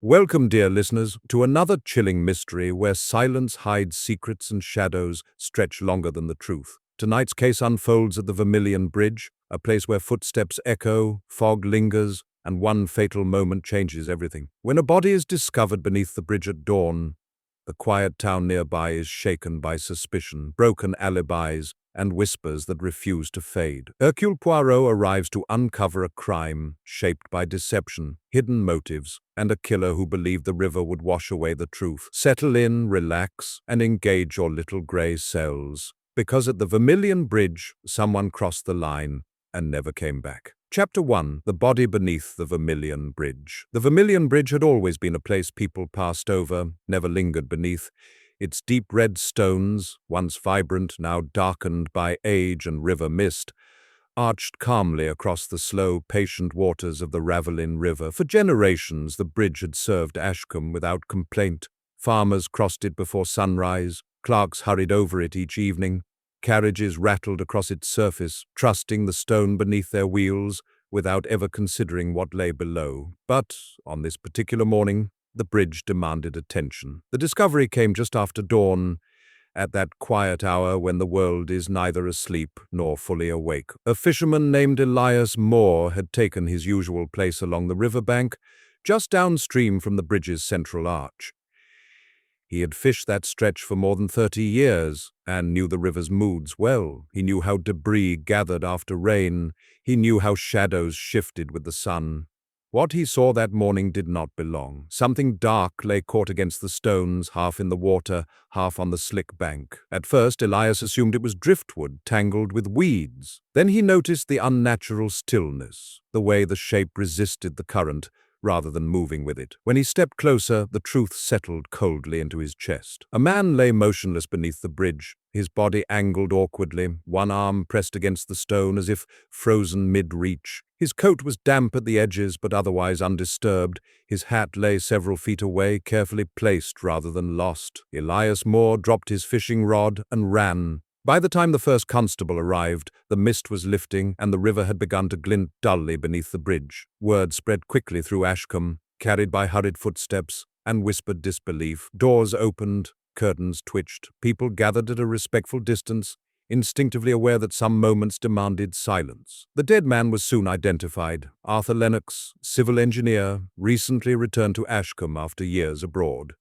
Welcome, dear listeners, to another chilling mystery where silence hides secrets and shadows stretch longer than the truth. Tonight's case unfolds at the Vermilion Bridge, a place where footsteps echo, fog lingers, and one fatal moment changes everything. When a body is discovered beneath the bridge at dawn, the quiet town nearby is shaken by suspicion, broken alibis, and whispers that refuse to fade. Hercule Poirot arrives to uncover a crime shaped by deception, hidden motives, and a killer who believed the river would wash away the truth. Settle in, relax, and engage your little grey cells, because at the Vermilion Bridge, someone crossed the line and never came back. Chapter 1. The Body Beneath the Vermilion Bridge. The Vermilion Bridge had always been a place people passed over, never lingered beneath. Its deep red stones, once vibrant, now darkened by age and river mist, arched calmly across the slow, patient waters of the Vermilion River. For generations, the bridge had served Ashcombe without complaint. Farmers crossed it before sunrise, clerks hurried over it each evening, carriages rattled across its surface, trusting the stone beneath their wheels without ever considering what lay below. But, on this particular morning, the bridge demanded attention. The discovery came just after dawn, at that quiet hour when the world is neither asleep nor fully awake. A fisherman named Elias Moore had taken his usual place along the riverbank, just downstream from the bridge's central arch. He had fished that stretch for more than 30 years and knew the river's moods well. He knew how debris gathered after rain. He knew how shadows shifted with the sun. What he saw that morning did not belong. Something dark lay caught against the stones, half in the water, half on the slick bank. At first, Elias assumed it was driftwood, tangled with weeds. Then he noticed the unnatural stillness, the way the shape resisted the current, rather than moving with it. When he stepped closer, the truth settled coldly into his chest. A man lay motionless beneath the bridge, his body angled awkwardly, one arm pressed against the stone as if frozen mid-reach. His coat was damp at the edges but otherwise undisturbed. His hat lay several feet away, carefully placed rather than lost. Elias Moore dropped his fishing rod and ran. By the time the first constable arrived, the mist was lifting and the river had begun to glint dully beneath the bridge. Word spread quickly through Ashcombe, carried by hurried footsteps and whispered disbelief. Doors opened, curtains twitched, people gathered at a respectful distance, instinctively aware that some moments demanded silence. The dead man was soon identified. Arthur Lennox, civil engineer, recently returned to Ashcombe after years abroad.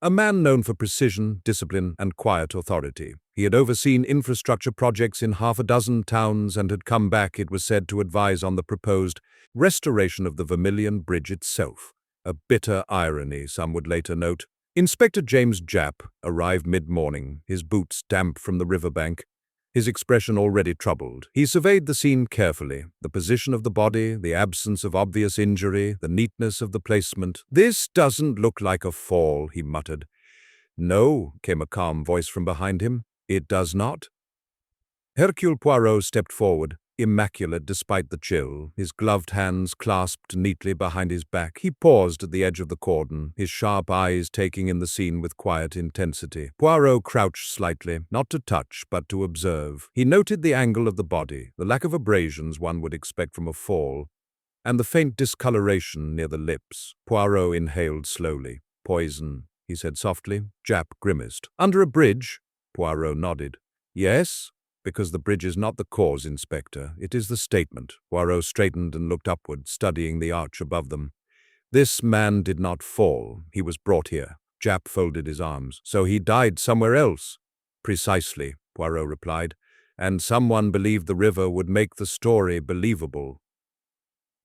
A man known for precision, discipline, and quiet authority. He had overseen infrastructure projects in half a dozen towns and had come back, it was said, to advise on the proposed restoration of the Vermilion Bridge itself. A bitter irony, some would later note. Inspector James Japp arrived mid-morning, his boots damp from the riverbank, his expression already troubled. He surveyed the scene carefully, the position of the body, the absence of obvious injury, the neatness of the placement. "This doesn't look like a fall," he muttered. "No," came a calm voice from behind him. "It does not." Hercule Poirot stepped forward, immaculate despite the chill, his gloved hands clasped neatly behind his back. He paused at the edge of the cordon, his sharp eyes taking in the scene with quiet intensity. Poirot crouched slightly, not to touch, but to observe. He noted the angle of the body, the lack of abrasions one would expect from a fall, and the faint discoloration near the lips. Poirot inhaled slowly. "Poison," he said softly. Japp grimaced. "Under a bridge?" Poirot nodded. "Yes, because the bridge is not the cause, Inspector. It is the statement." Poirot straightened and looked upward, studying the arch above them. "This man did not fall. He was brought here." Japp folded his arms. "So he died somewhere else?" "Precisely," Poirot replied. "And someone believed the river would make the story believable."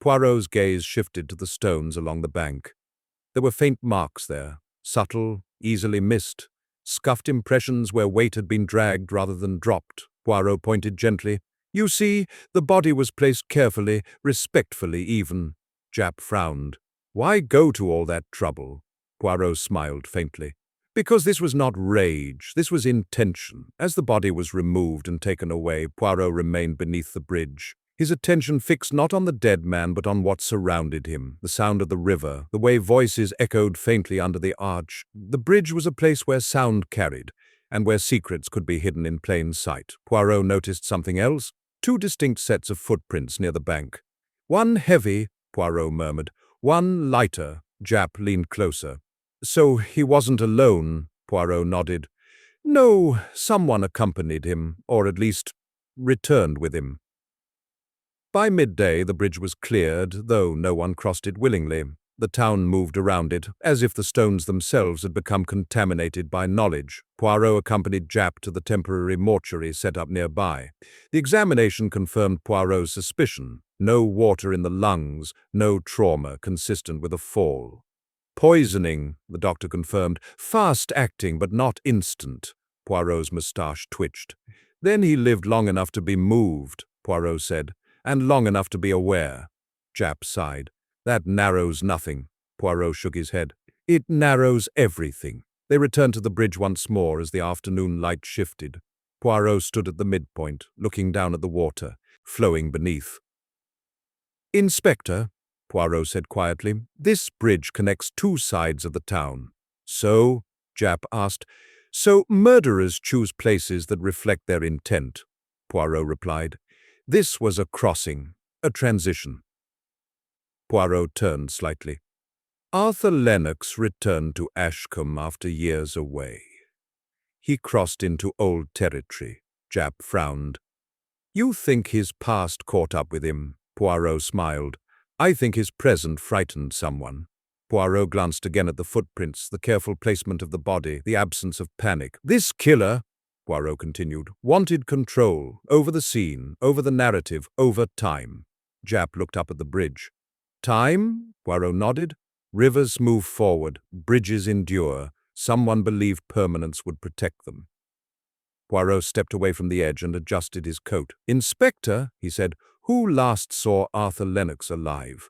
Poirot's gaze shifted to the stones along the bank. There were faint marks there, subtle, easily missed, scuffed impressions where weight had been dragged rather than dropped. Poirot pointed gently. "You see, the body was placed carefully, respectfully even." Japp frowned. "Why go to all that trouble?" Poirot smiled faintly. "Because this was not rage, this was intention." As the body was removed and taken away, Poirot remained beneath the bridge, his attention fixed not on the dead man but on what surrounded him, the sound of the river, the way voices echoed faintly under the arch. The bridge was a place where sound carried, and where secrets could be hidden in plain sight. Poirot noticed something else, two distinct sets of footprints near the bank. "One heavy," Poirot murmured, "one lighter." Japp leaned closer. So he wasn't alone, Poirot nodded. No, someone accompanied him, or at least returned with him. By midday the bridge was cleared, though no one crossed it willingly. The town moved around it, as if the stones themselves had become contaminated by knowledge. Poirot accompanied Japp to the temporary mortuary set up nearby. The examination confirmed Poirot's suspicion. No water in the lungs, no trauma consistent with a fall. Poisoning, the doctor confirmed. Fast-acting, but not instant. Poirot's moustache twitched. Then he lived long enough to be moved, Poirot said, and long enough to be aware. Japp sighed. That narrows nothing. Poirot shook his head. It narrows everything. They returned to the bridge once more as the afternoon light shifted. Poirot stood at the midpoint, looking down at the water, flowing beneath. Inspector, Poirot said quietly, this bridge connects two sides of the town. So, Japp asked, so murderers choose places that reflect their intent, Poirot replied. This was a crossing, a transition. Poirot turned slightly. Arthur Lennox returned to Ashcombe after years away. He crossed into old territory. Japp frowned. You think his past caught up with him, Poirot smiled. I think his present frightened someone. Poirot glanced again at the footprints, the careful placement of the body, the absence of panic. This killer, Poirot continued, wanted control over the scene, over the narrative, over time. Japp looked up at the bridge. Time? Poirot nodded. Rivers move forward, bridges endure. Someone believed permanence would protect them. Poirot stepped away from the edge and adjusted his coat. Inspector, he said, who last saw Arthur Lennox alive?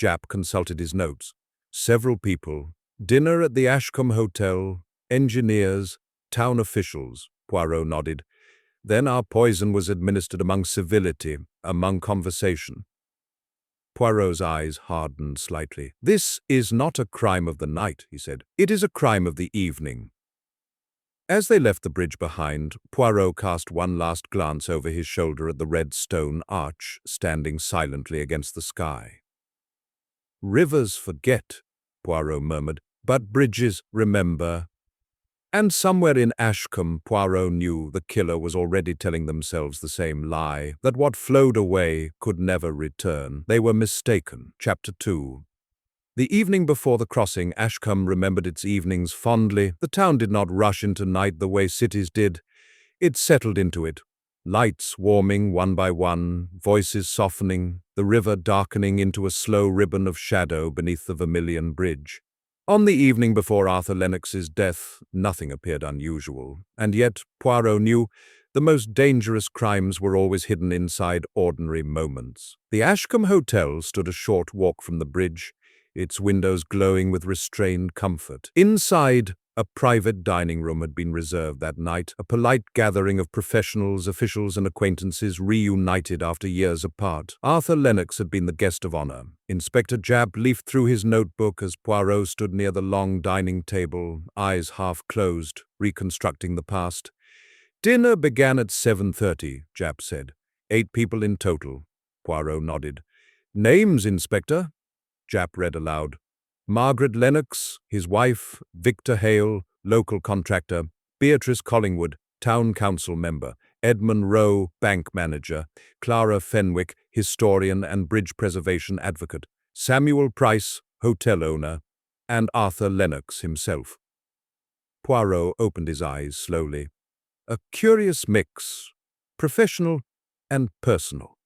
Japp consulted his notes. Several people. Dinner at the Ashcombe Hotel. Engineers. Town officials. Poirot nodded. Then our poison was administered among civility, among conversation. Poirot's eyes hardened slightly. This is not a crime of the night, he said. It is a crime of the evening. As they left the bridge behind, Poirot cast one last glance over his shoulder at the red stone arch standing silently against the sky. Rivers forget, Poirot murmured, but bridges remember. And somewhere in Ashcombe, Poirot knew the killer was already telling themselves the same lie, that what flowed away could never return. They were mistaken. Chapter 2. The evening before the crossing, Ashcombe remembered its evenings fondly. The town did not rush into night the way cities did. It settled into it. Lights warming one by one, voices softening, the river darkening into a slow ribbon of shadow beneath the Vermilion Bridge. On the evening before Arthur Lennox's death, nothing appeared unusual, and yet, Poirot knew, the most dangerous crimes were always hidden inside ordinary moments. The Ashcombe Hotel stood a short walk from the bridge, its windows glowing with restrained comfort. Inside, a private dining room had been reserved that night, a polite gathering of professionals, officials, and acquaintances reunited after years apart. Arthur Lennox had been the guest of honor. Inspector Japp leafed through his notebook as Poirot stood near the long dining table, eyes half closed, reconstructing the past. Dinner began at 7:30, Japp said. 8 people in total. Poirot nodded. Names, Inspector? Japp read aloud. Margaret Lennox, his wife, Victor Hale, local contractor, Beatrice Collingwood, town council member, Edmund Rowe, bank manager, Clara Fenwick, historian and bridge preservation advocate, Samuel Price, hotel owner, and Arthur Lennox himself. Poirot opened his eyes slowly. A curious mix, professional and personal.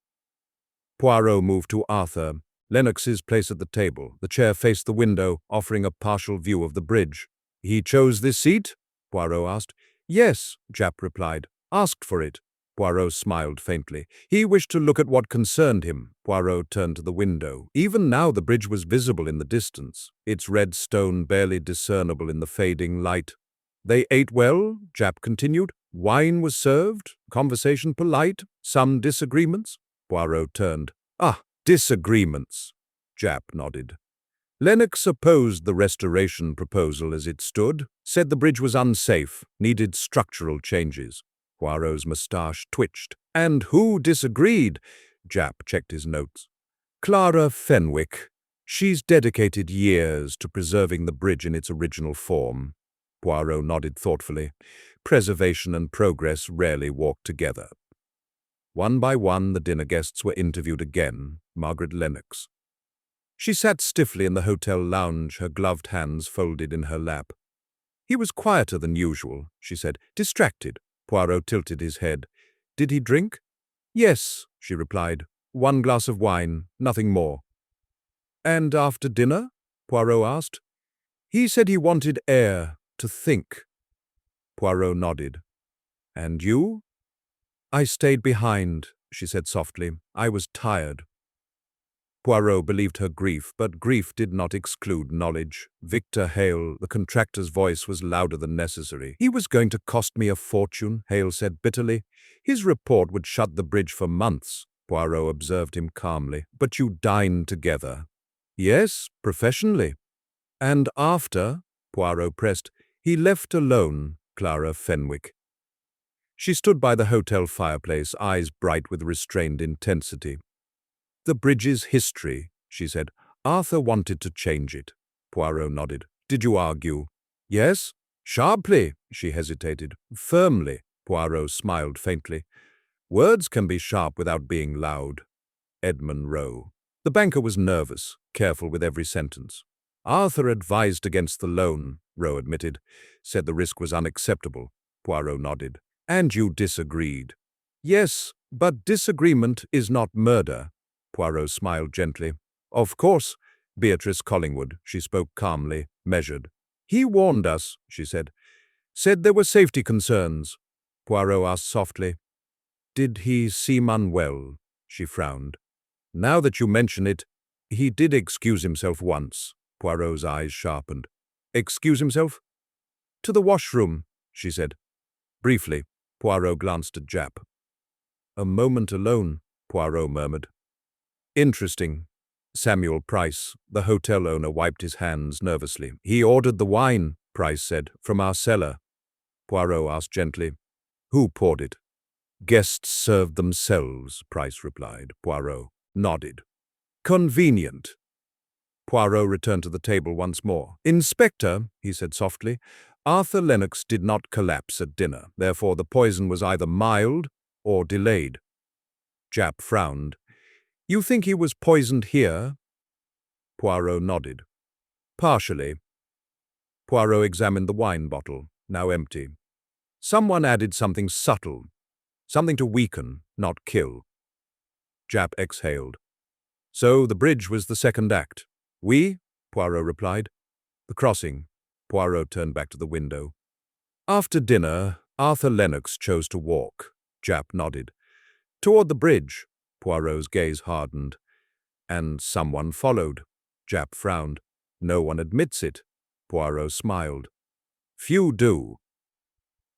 Poirot moved to Arthur Lennox's place at the table. The chair faced the window, offering a partial view of the bridge. He chose this seat? Poirot asked. Yes, Japp replied. Asked for it. Poirot smiled faintly. He wished to look at what concerned him. Poirot turned to the window. Even now the bridge was visible in the distance, its red stone barely discernible in the fading light. They ate well, Japp continued. Wine was served, conversation polite, some disagreements. Poirot turned. Ah, disagreements, Japp nodded. Lennox opposed the restoration proposal as it stood, said the bridge was unsafe, needed structural changes. Poirot's moustache twitched. And who disagreed? Japp checked his notes. Clara Fenwick, She's dedicated years to preserving the bridge in its original form. Poirot nodded thoughtfully. Preservation and progress rarely walk together. One by one, the dinner guests were interviewed again. Margaret Lennox. She sat stiffly in the hotel lounge, her gloved hands folded in her lap. He was quieter than usual, she said. Distracted. Poirot tilted his head. Did he drink? Yes, she replied. 1 glass of wine, nothing more. And after dinner? Poirot asked. He said he wanted air, to think. Poirot nodded. And you? I stayed behind, she said softly. I was tired. Poirot believed her grief, but grief did not exclude knowledge. Victor Hale, the contractor's voice was louder than necessary. He was going to cost me a fortune, Hale said bitterly. His report would shut the bridge for months. Poirot observed him calmly. But you dined together. Yes, professionally. And after, Poirot pressed, he left alone Clara Fenwick. She stood by the hotel fireplace, eyes bright with restrained intensity. The bridge's history, she said. Arthur wanted to change it. Poirot nodded. Did you argue? Yes. Sharply, she hesitated. Firmly. Poirot smiled faintly. Words can be sharp without being loud. Edmund Rowe. The banker was nervous, careful with every sentence. Arthur advised against the loan, Rowe admitted, said the risk was unacceptable. Poirot nodded. And you disagreed. Yes, but disagreement is not murder. Poirot smiled gently. Of course, Beatrice Collingwood, she spoke calmly, measured. He warned us, she said. Said there were safety concerns. Poirot asked softly. Did he seem unwell? She frowned. Now that you mention it, he did excuse himself once. Poirot's eyes sharpened. Excuse himself? To the washroom, she said. Briefly, Poirot glanced at Japp. A moment alone, Poirot murmured. Interesting. Samuel Price, the hotel owner, wiped his hands nervously. He ordered the wine, Price said, from our cellar. Poirot asked gently. Who poured it? Guests served themselves, Price replied. Poirot nodded. Convenient. Poirot returned to the table once more. Inspector, he said softly, Arthur Lennox did not collapse at dinner. Therefore, the poison was either mild or delayed. Japp frowned. You think he was poisoned here? Poirot nodded. Partially. Poirot examined the wine bottle, now empty. Someone added something subtle, something to weaken, not kill. Japp exhaled. So the bridge was the second act. We? Poirot replied. The crossing. Poirot turned back to the window. After dinner, Arthur Lennox chose to walk. Japp nodded. Toward the bridge. Poirot's gaze hardened. And someone followed. Japp frowned. No one admits it. Poirot smiled. Few do.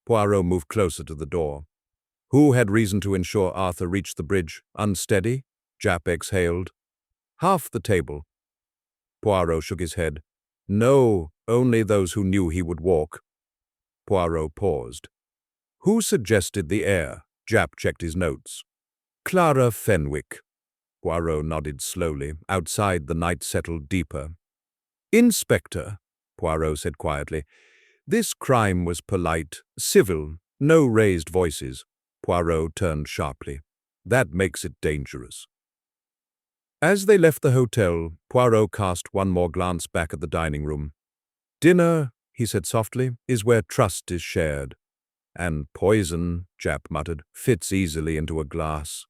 Poirot moved closer to the door. Who had reason to ensure Arthur reached the bridge unsteady? Japp exhaled. Half the table. Poirot shook his head. No, only those who knew he would walk. Poirot paused. Who suggested the heir? Japp checked his notes. Clara Fenwick. Poirot nodded slowly. Outside, the night settled deeper. Inspector, Poirot said quietly. This crime was polite, civil, no raised voices. Poirot turned sharply. That makes it dangerous. As they left the hotel, Poirot cast one more glance back at the dining room. Dinner, he said softly, is where trust is shared. And poison, Japp muttered, fits easily into a glass.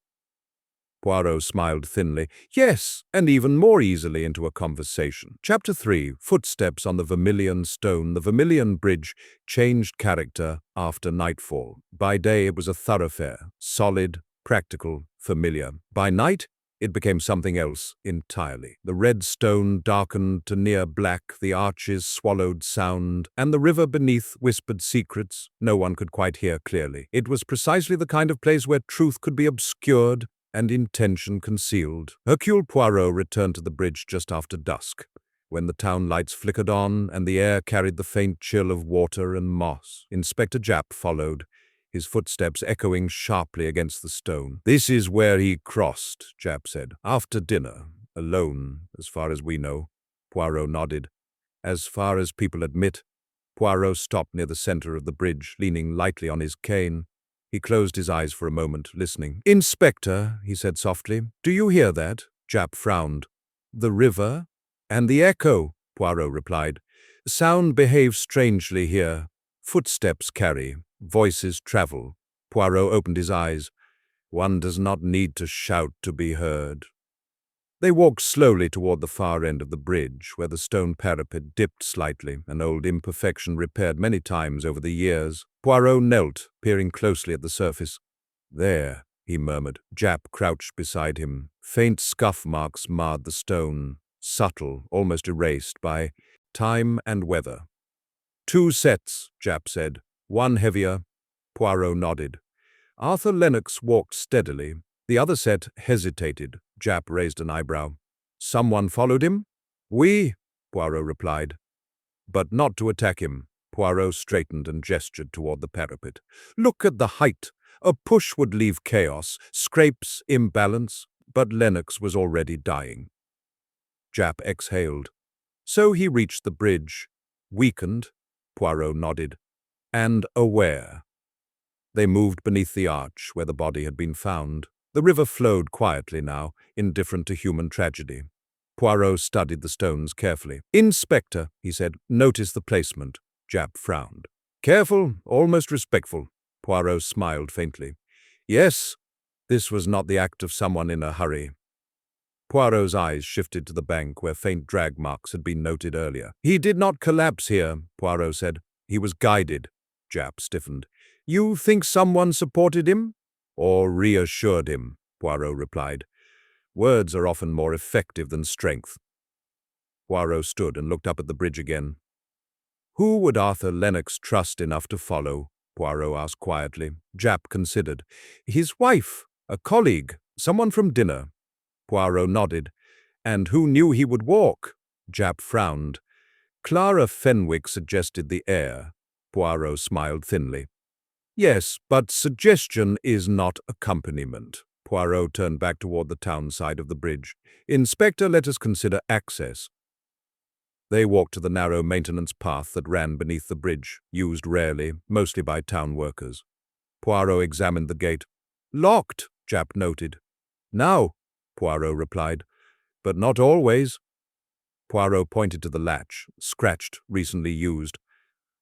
Poirot smiled thinly. Yes, and even more easily into a conversation. Chapter 3. Footsteps on the Vermilion Stone. The Vermilion Bridge changed character after nightfall. By day it was a thoroughfare, solid, practical, familiar. By night it became something else entirely. The red stone darkened to near black, the arches swallowed sound, and the river beneath whispered secrets no one could quite hear clearly. It was precisely the kind of place where truth could be obscured and intention concealed. Hercule Poirot returned to the bridge just after dusk, when the town lights flickered on and the air carried the faint chill of water and moss. Inspector Japp followed, his footsteps echoing sharply against the stone. This is where he crossed, Japp said. After dinner. Alone, as far as we know. Poirot nodded. As far as people admit. Poirot stopped near the center of the bridge, leaning lightly on his cane. He closed his eyes for a moment, listening. "Inspector," he said softly, "do you hear that?" Japp frowned. "The river?" "And the echo," Poirot replied. "Sound behaves strangely here. Footsteps carry, voices travel." Poirot opened his eyes. "One does not need to shout to be heard." They walked slowly toward the far end of the bridge, where the stone parapet dipped slightly, an old imperfection repaired many times over the years. Poirot knelt, peering closely at the surface. "There," he murmured. Japp crouched beside him. Faint scuff marks marred the stone, subtle, almost erased by time and weather. "Two sets," Japp said. "One heavier." Poirot nodded. Arthur Lennox walked steadily. The other set hesitated. Japp raised an eyebrow. "Someone followed him?" "We," Poirot replied. "But not to attack him." Poirot straightened and gestured toward the parapet. "Look at the height. A push would leave chaos, scrapes, imbalance." But Lennox was already dying. Japp exhaled. So he reached the bridge. Weakened, Poirot nodded, and aware. They moved beneath the arch where the body had been found. The river flowed quietly now, indifferent to human tragedy. Poirot studied the stones carefully. "Inspector," he said, "notice the placement." Japp frowned. "Careful, almost respectful." Poirot smiled faintly. "Yes, this was not the act of someone in a hurry." Poirot's eyes shifted to the bank where faint drag marks had been noted earlier. "He did not collapse here," Poirot said. "He was guided." Japp stiffened. "You think someone supported him?" "Or reassured him," Poirot replied. "Words are often more effective than strength." Poirot stood and looked up at the bridge again. "Who would Arthur Lennox trust enough to follow?" Poirot asked quietly. Japp considered. "His wife, a colleague, someone from dinner." Poirot nodded. "And who knew he would walk?" Japp frowned. "Clara Fenwick suggested the heir." Poirot smiled thinly. "Yes, but suggestion is not accompaniment." Poirot turned back toward the town side of the bridge. "Inspector, let us consider access." They walked to the narrow maintenance path that ran beneath the bridge, used rarely, mostly by town workers. Poirot examined the gate. "Locked," Japp noted. "Now," Poirot replied, "but not always." Poirot pointed to the latch, scratched, recently used.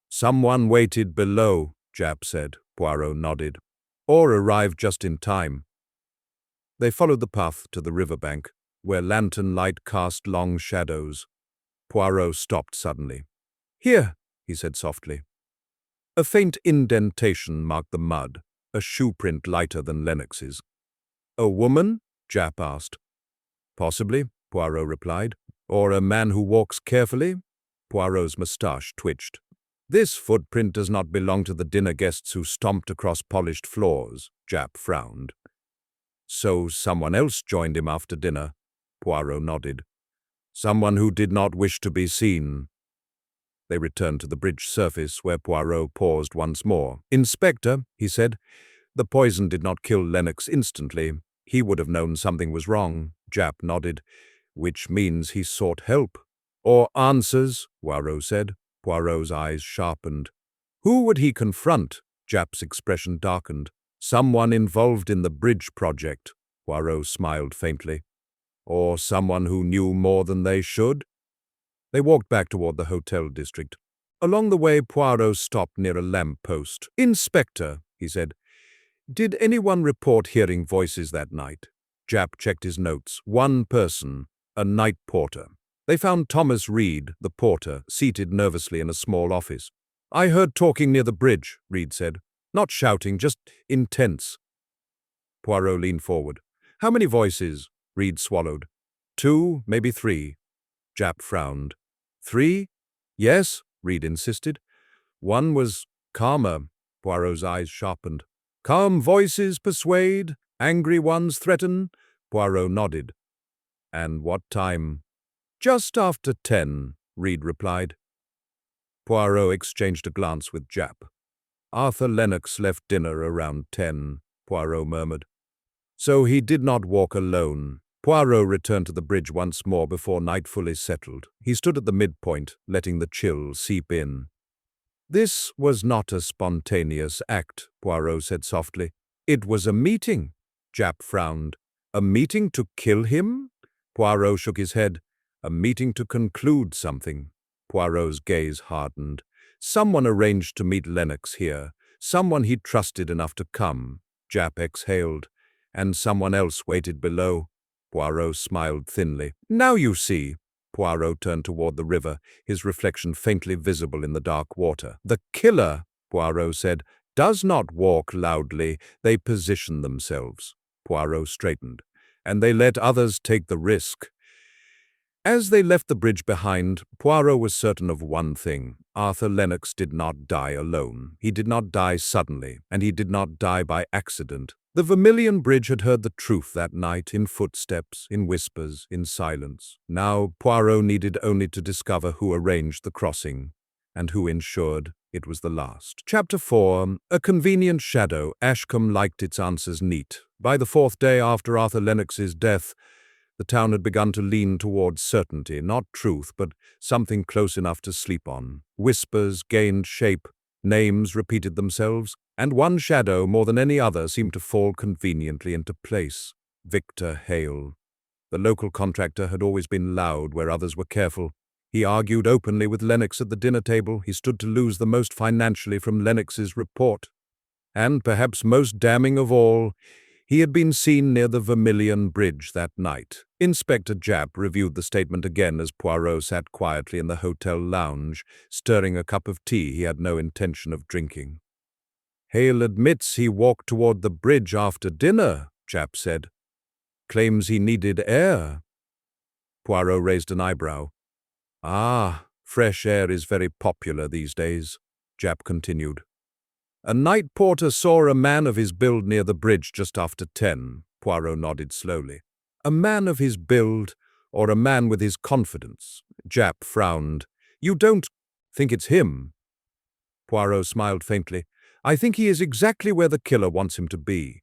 "Someone waited below," Japp said. Poirot nodded. "Or arrived just in time." They followed the path to the riverbank, where lantern light cast long shadows. Poirot stopped suddenly. "Here," he said softly. A faint indentation marked the mud, a shoe print lighter than Lennox's. "A woman?" Japp asked. "Possibly," Poirot replied. "Or a man who walks carefully?" Poirot's moustache twitched. "This footprint does not belong to the dinner guests who stomped across polished floors," Japp frowned. "So someone else joined him after dinner?" Poirot nodded. "Someone who did not wish to be seen." They returned to the bridge surface, where Poirot paused once more. "Inspector," he said, "the poison did not kill Lennox instantly. He would have known something was wrong." Japp nodded. "Which means he sought help." "Or answers," Poirot said. Poirot's eyes sharpened. "Who would he confront?" Japp's expression darkened. "Someone involved in the bridge project." Poirot smiled faintly. "Or someone who knew more than they should?" They walked back toward the hotel district. Along the way, Poirot stopped near a lamp post. "Inspector," he said, "did anyone report hearing voices that night?" Japp checked his notes. "One person, a night porter." They found Thomas Reed, the porter, seated nervously in a small office. "I heard talking near the bridge," Reed said. "Not shouting, just intense." Poirot leaned forward. "How many voices?" Reed swallowed. "2, maybe 3. Japp frowned. "3? Yes," Reed insisted. "One was calmer." Poirot's eyes sharpened. "Calm voices persuade, angry ones threaten." Poirot nodded. "And what time?" "Just after 10, Reed replied. Poirot exchanged a glance with Japp. "Arthur Lennox left dinner around 10, Poirot murmured. "So he did not walk alone." Poirot returned to the bridge once more before night fully settled. He stood at the midpoint, letting the chill seep in. "This was not a spontaneous act," Poirot said softly. "It was a meeting." Japp frowned. "A meeting to kill him?" Poirot shook his head. "A meeting to conclude something." Poirot's gaze hardened. "Someone arranged to meet Lennox here. Someone he trusted enough to come." Japp exhaled. "And someone else waited below." Poirot smiled thinly. "Now you see." Poirot turned toward the river, his reflection faintly visible in the dark water. "The killer," Poirot said, "does not walk loudly. They position themselves." Poirot straightened. "And they let others take the risk." As they left the bridge behind, Poirot was certain of one thing. Arthur Lennox did not die alone. He did not die suddenly, and he did not die by accident. The Vermilion Bridge had heard the truth that night, in footsteps, in whispers, in silence. Now Poirot needed only to discover who arranged the crossing, and who ensured it was the last. Chapter 4. A convenient shadow. Ashcombe liked its answers neat. By the fourth day after Arthur Lennox's death, the town had begun to lean towards certainty, not truth, but something close enough to sleep on. Whispers gained shape, names repeated themselves, and one shadow, more than any other, seemed to fall conveniently into place. Victor Hale. The local contractor had always been loud where others were careful. He argued openly with Lennox at the dinner table. He stood to lose the most financially from Lennox's report. And, perhaps most damning of all, he had been seen near the Vermilion Bridge that night. Inspector Japp reviewed the statement again as Poirot sat quietly in the hotel lounge, stirring a cup of tea he had no intention of drinking. "Hale admits he walked toward the bridge after dinner," Japp said. "Claims he needed air." Poirot raised an eyebrow. "Ah, fresh air is very popular these days," Japp continued. "A night porter saw a man of his build near the bridge just after 10. Poirot nodded slowly. "A man of his build, or a man with his confidence?" Japp frowned. "You don't think it's him?" Poirot smiled faintly. "I think he is exactly where the killer wants him to be."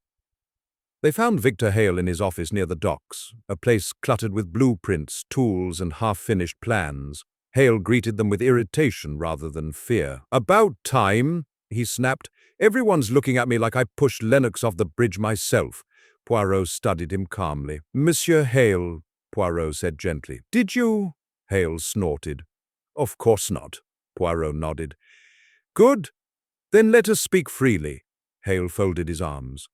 They found Victor Hale in his office near the docks, a place cluttered with blueprints, tools, and half-finished plans. Hale greeted them with irritation rather than fear. "About time," he snapped. "Everyone's looking at me like I pushed Lennox off the bridge myself." Poirot studied him calmly. "Monsieur Hale," Poirot said gently. "Did you?" Hale snorted. "Of course not," Poirot nodded. "Good. Then let us speak freely." Hale folded his arms.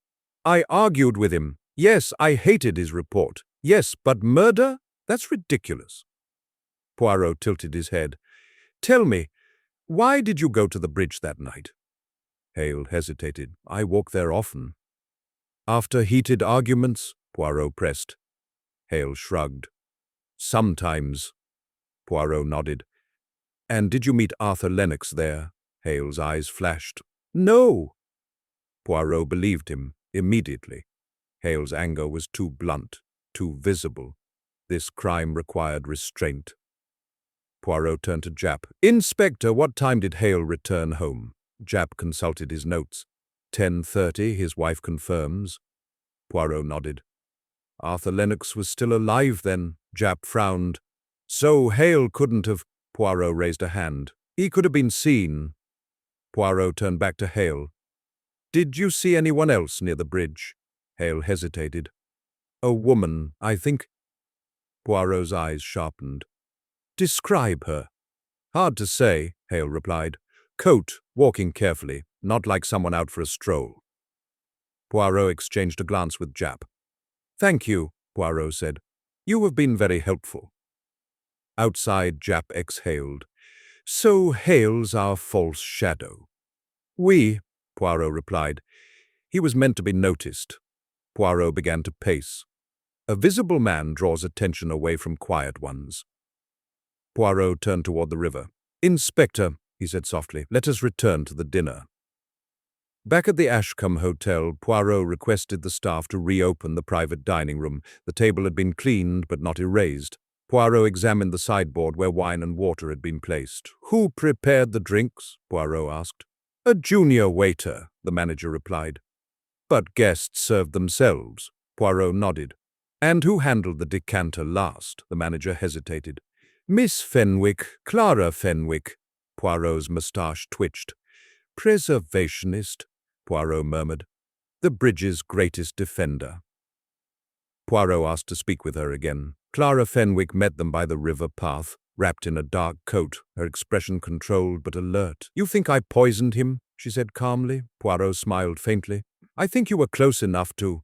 "I argued with him. Yes, I hated his report. Yes, but murder? That's ridiculous." Poirot tilted his head. "Tell me, why did you go to the bridge that night?" Hale hesitated. "I walk there often." "After heated arguments?" Poirot pressed. Hale shrugged. "Sometimes." Poirot nodded. "And did you meet Arthur Lennox there?" Hale's eyes flashed. "No." Poirot believed him immediately. Hale's anger was too blunt, too visible. This crime required restraint. Poirot turned to Japp. "Inspector, what time did Hale return home?" Japp consulted his notes. 10:30, his wife confirms. Poirot nodded. "Arthur Lennox was still alive then," Japp frowned. "So Hale couldn't have—" Poirot raised a hand. "He could have been seen." Poirot turned back to Hale. "Did you see anyone else near the bridge?" Hale hesitated. "A woman, I think." Poirot's eyes sharpened. "Describe her." "Hard to say," Hale replied. "Coat, walking carefully, not like someone out for a stroll." Poirot exchanged a glance with Japp. "Thank you," Poirot said. "You have been very helpful." Outside, Japp exhaled. "So Hale's our false shadow." "Oui," Poirot replied. "He was meant to be noticed." Poirot began to pace. A visible man draws attention away from quiet ones. Poirot turned toward the river. "Inspector," he said softly, "let us return to the dinner." Back at the Ashcombe Hotel, Poirot requested the staff to reopen the private dining room. The table had been cleaned but not erased. Poirot examined the sideboard where wine and water had been placed. "Who prepared the drinks?" Poirot asked. "A junior waiter," the manager replied. "But guests served themselves." Poirot nodded. And who handled the decanter last? The manager hesitated. Miss Fenwick, Clara Fenwick. Poirot's moustache twitched. Preservationist, Poirot murmured. The bridge's greatest defender. Poirot asked to speak with her again. Clara Fenwick met them by the river path, wrapped in a dark coat, her expression controlled but alert. You think I poisoned him? She said calmly. Poirot smiled faintly. I think you were close enough to.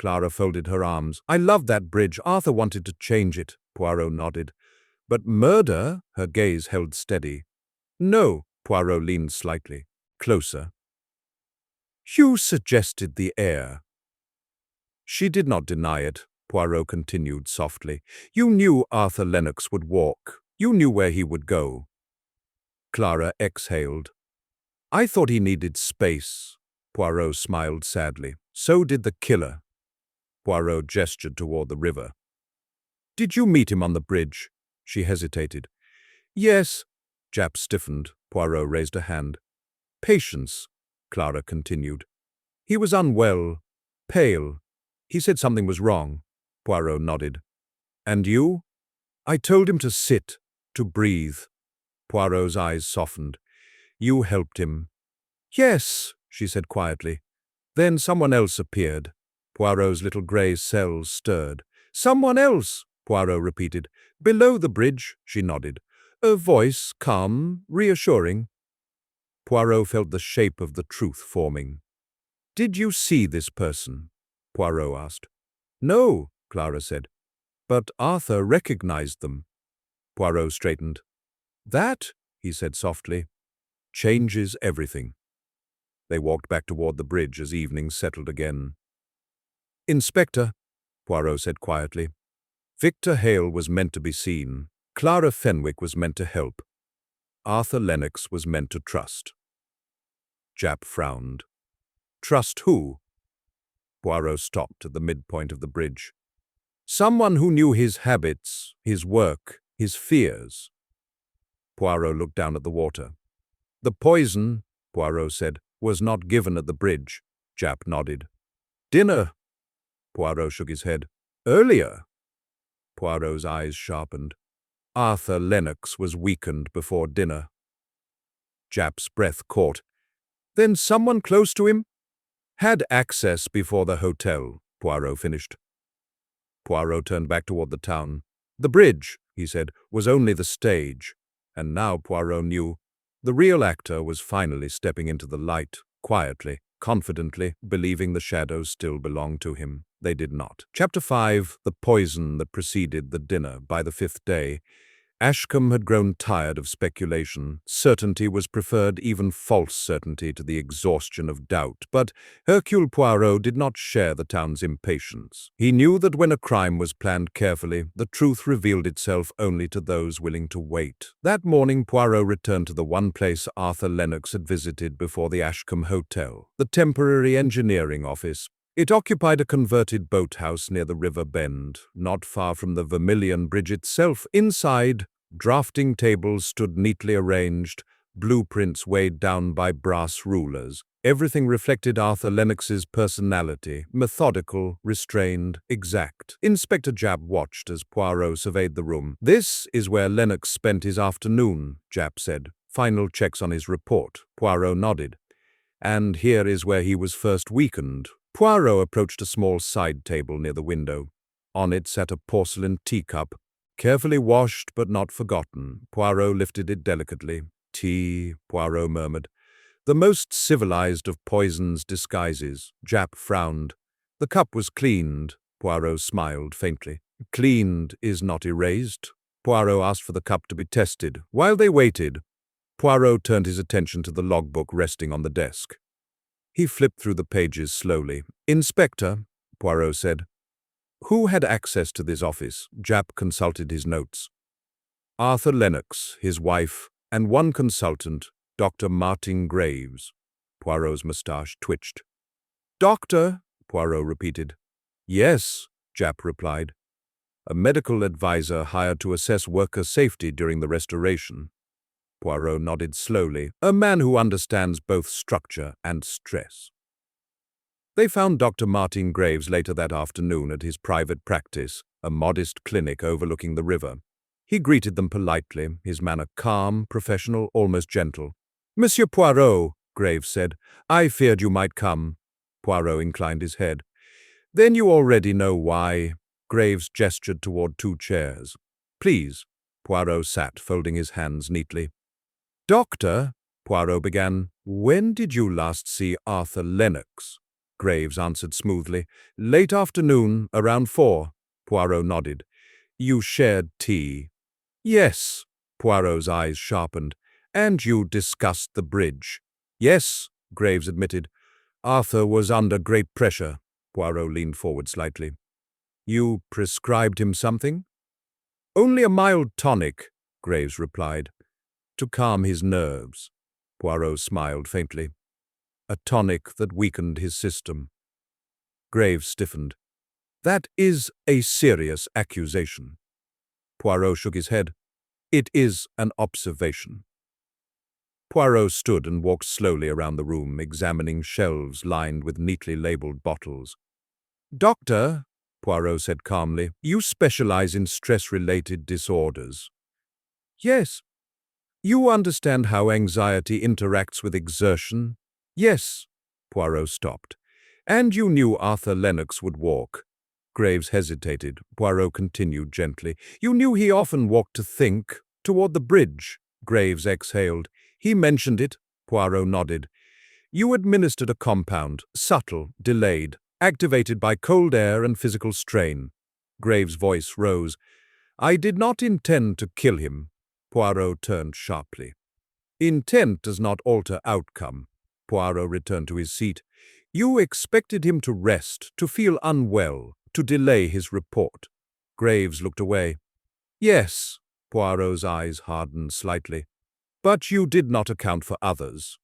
Clara folded her arms. I loved that bridge. Arthur wanted to change it. Poirot nodded. But murder? Her gaze held steady. No. Poirot leaned slightly. Closer. You suggested the heir. She did not deny it. Poirot continued softly. You knew Arthur Lennox would walk. You knew where he would go. Clara exhaled. I thought he needed space. Poirot smiled sadly. So did the killer. Poirot gestured toward the river. Did you meet him on the bridge? She hesitated. Yes. Japp stiffened. Poirot raised a hand. Patience, Clara continued. He was unwell, pale. He said something was wrong. Poirot nodded. And you? I told him to sit, to breathe. Poirot's eyes softened. You helped him. Yes, she said quietly. Then someone else appeared. Poirot's little grey cells stirred. Someone else, Poirot repeated. Below the bridge, she nodded. A voice, calm, reassuring. Poirot felt the shape of the truth forming. Did you see this person? Poirot asked. No, Clara said. But Arthur recognized them. Poirot straightened. That, he said softly, changes everything. They walked back toward the bridge as evening settled again. Inspector, Poirot said quietly. Victor Hale was meant to be seen. Clara Fenwick was meant to help. Arthur Lennox was meant to trust. Japp frowned. Trust who? Poirot stopped at the midpoint of the bridge. Someone who knew his habits, his work, his fears. Poirot looked down at the water. The poison, Poirot said, was not given at the bridge. Japp nodded. Dinner? Poirot shook his head. Earlier? Poirot's eyes sharpened. Arthur Lennox was weakened before dinner. Japp's breath caught. Then someone close to him? Had access before the hotel, Poirot finished. Poirot turned back toward the town. The bridge, he said, was only the stage. And now Poirot knew the real actor was finally stepping into the light, quietly, confidently, believing the shadows still belonged to him. They did not. Chapter 5, The Poison That Preceded the Dinner. By the fifth day, Ashcombe had grown tired of speculation. Certainty was preferred, even false certainty, to the exhaustion of doubt. But Hercule Poirot did not share the town's impatience. He knew that when a crime was planned carefully, the truth revealed itself only to those willing to wait. That morning, Poirot returned to the one place Arthur Lennox had visited before the Ashcombe Hotel, the temporary engineering office. It occupied a converted boathouse near the river bend, not far from the Vermilion Bridge itself. Inside, drafting tables stood neatly arranged, blueprints weighed down by brass rulers. Everything reflected Arthur Lennox's personality, methodical, restrained, exact. Inspector Japp watched as Poirot surveyed the room. This is where Lennox spent his afternoon, Japp said. Final checks on his report. Poirot nodded. And here is where he was first weakened. Poirot approached a small side table near the window. On it sat a porcelain teacup, carefully washed but not forgotten. Poirot lifted it delicately. Tea, Poirot murmured. The most civilized of poison's disguises. Japp frowned. The cup was cleaned. Poirot smiled faintly. Cleaned is not erased. Poirot asked for the cup to be tested. While they waited, Poirot turned his attention to the logbook resting on the desk. He flipped through the pages slowly. Inspector, Poirot said. Who had access to this office? Japp consulted his notes. Arthur Lennox, his wife, and one consultant, Dr. Martin Graves. Poirot's moustache twitched. Doctor? Poirot repeated. Yes, Japp replied. A medical advisor hired to assess worker safety during the restoration. Poirot nodded slowly. A man who understands both structure and stress. They found Dr. Martin Graves later that afternoon at his private practice, a modest clinic overlooking the river. He greeted them politely, his manner calm, professional, almost gentle. "Monsieur Poirot," Graves said, "I feared you might come." Poirot inclined his head. "Then you already know why." Graves gestured toward two chairs. "Please." Poirot sat, folding his hands neatly. "Doctor," Poirot began, "when did you last see Arthur Lennox?" Graves answered smoothly. "Late afternoon, around 4. Poirot nodded. "You shared tea?" "Yes." Poirot's eyes sharpened. "And you discussed the bridge?" "Yes," Graves admitted. "Arthur was under great pressure." Poirot leaned forward slightly. "You prescribed him something?" "Only a mild tonic," Graves replied, "to calm his nerves." Poirot smiled faintly. "A tonic that weakened his system." Graves stiffened. "That is a serious accusation." Poirot shook his head. "It is an observation." Poirot stood and walked slowly around the room, examining shelves lined with neatly labeled bottles. "Doctor," Poirot said calmly, "you specialize in stress-related disorders." "Yes." "You understand how anxiety interacts with exertion?" "Yes." Poirot stopped. "And you knew Arthur Lennox would walk?" Graves hesitated. Poirot continued gently. "You knew he often walked to think, toward the bridge." Graves exhaled. "He mentioned it." Poirot nodded. "You administered a compound, subtle, delayed, activated by cold air and physical strain." Graves' voice rose. "I did not intend to kill him." Poirot turned sharply. "Intent does not alter outcome." Poirot returned to his seat. "You expected him to rest, to feel unwell, to delay his report." Graves looked away. "Yes." Poirot's eyes hardened slightly. "But you did not account for others."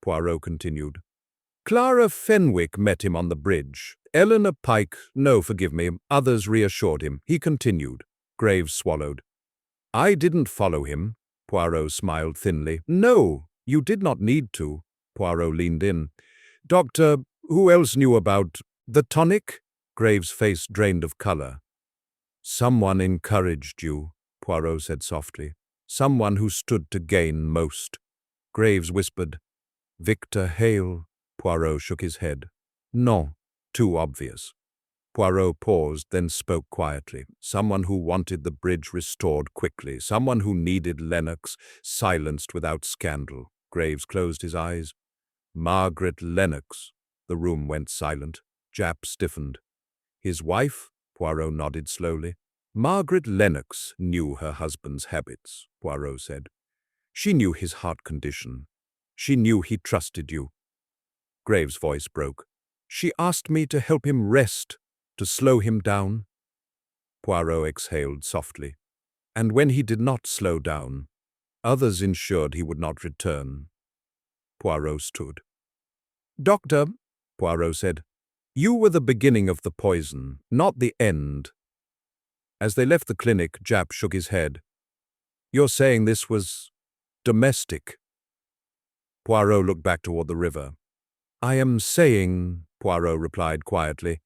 Poirot continued. "Clara Fenwick met him on the bridge. Eleanor Pike, no, forgive me, others reassured him." He continued. Graves swallowed. "I didn't follow him." Poirot smiled thinly. "No, you did not need to." Poirot leaned in. "Doctor, who else knew about the tonic?" Graves' face drained of color. "Someone encouraged you," Poirot said softly. "Someone who stood to gain most." Graves whispered, "Victor Hale." Poirot shook his head. "No, too obvious." Poirot paused, then spoke quietly. "Someone who wanted the bridge restored quickly. Someone who needed Lennox silenced without scandal." Graves closed his eyes. "Margaret Lennox." The room went silent. Japp stiffened. "His wife?" Poirot nodded slowly. "Margaret Lennox knew her husband's habits," Poirot said. "She knew his heart condition. She knew he trusted you." Graves' voice broke. "She asked me to help him rest, to slow him down." Poirot exhaled softly. "And when he did not slow down, others ensured he would not return." Poirot stood. "Doctor," Poirot said, "you were the beginning of the poison, not the end." As they left the clinic, Japp shook his head. "You're saying this was domestic?" Poirot looked back toward the river. "I am saying," Poirot replied quietly,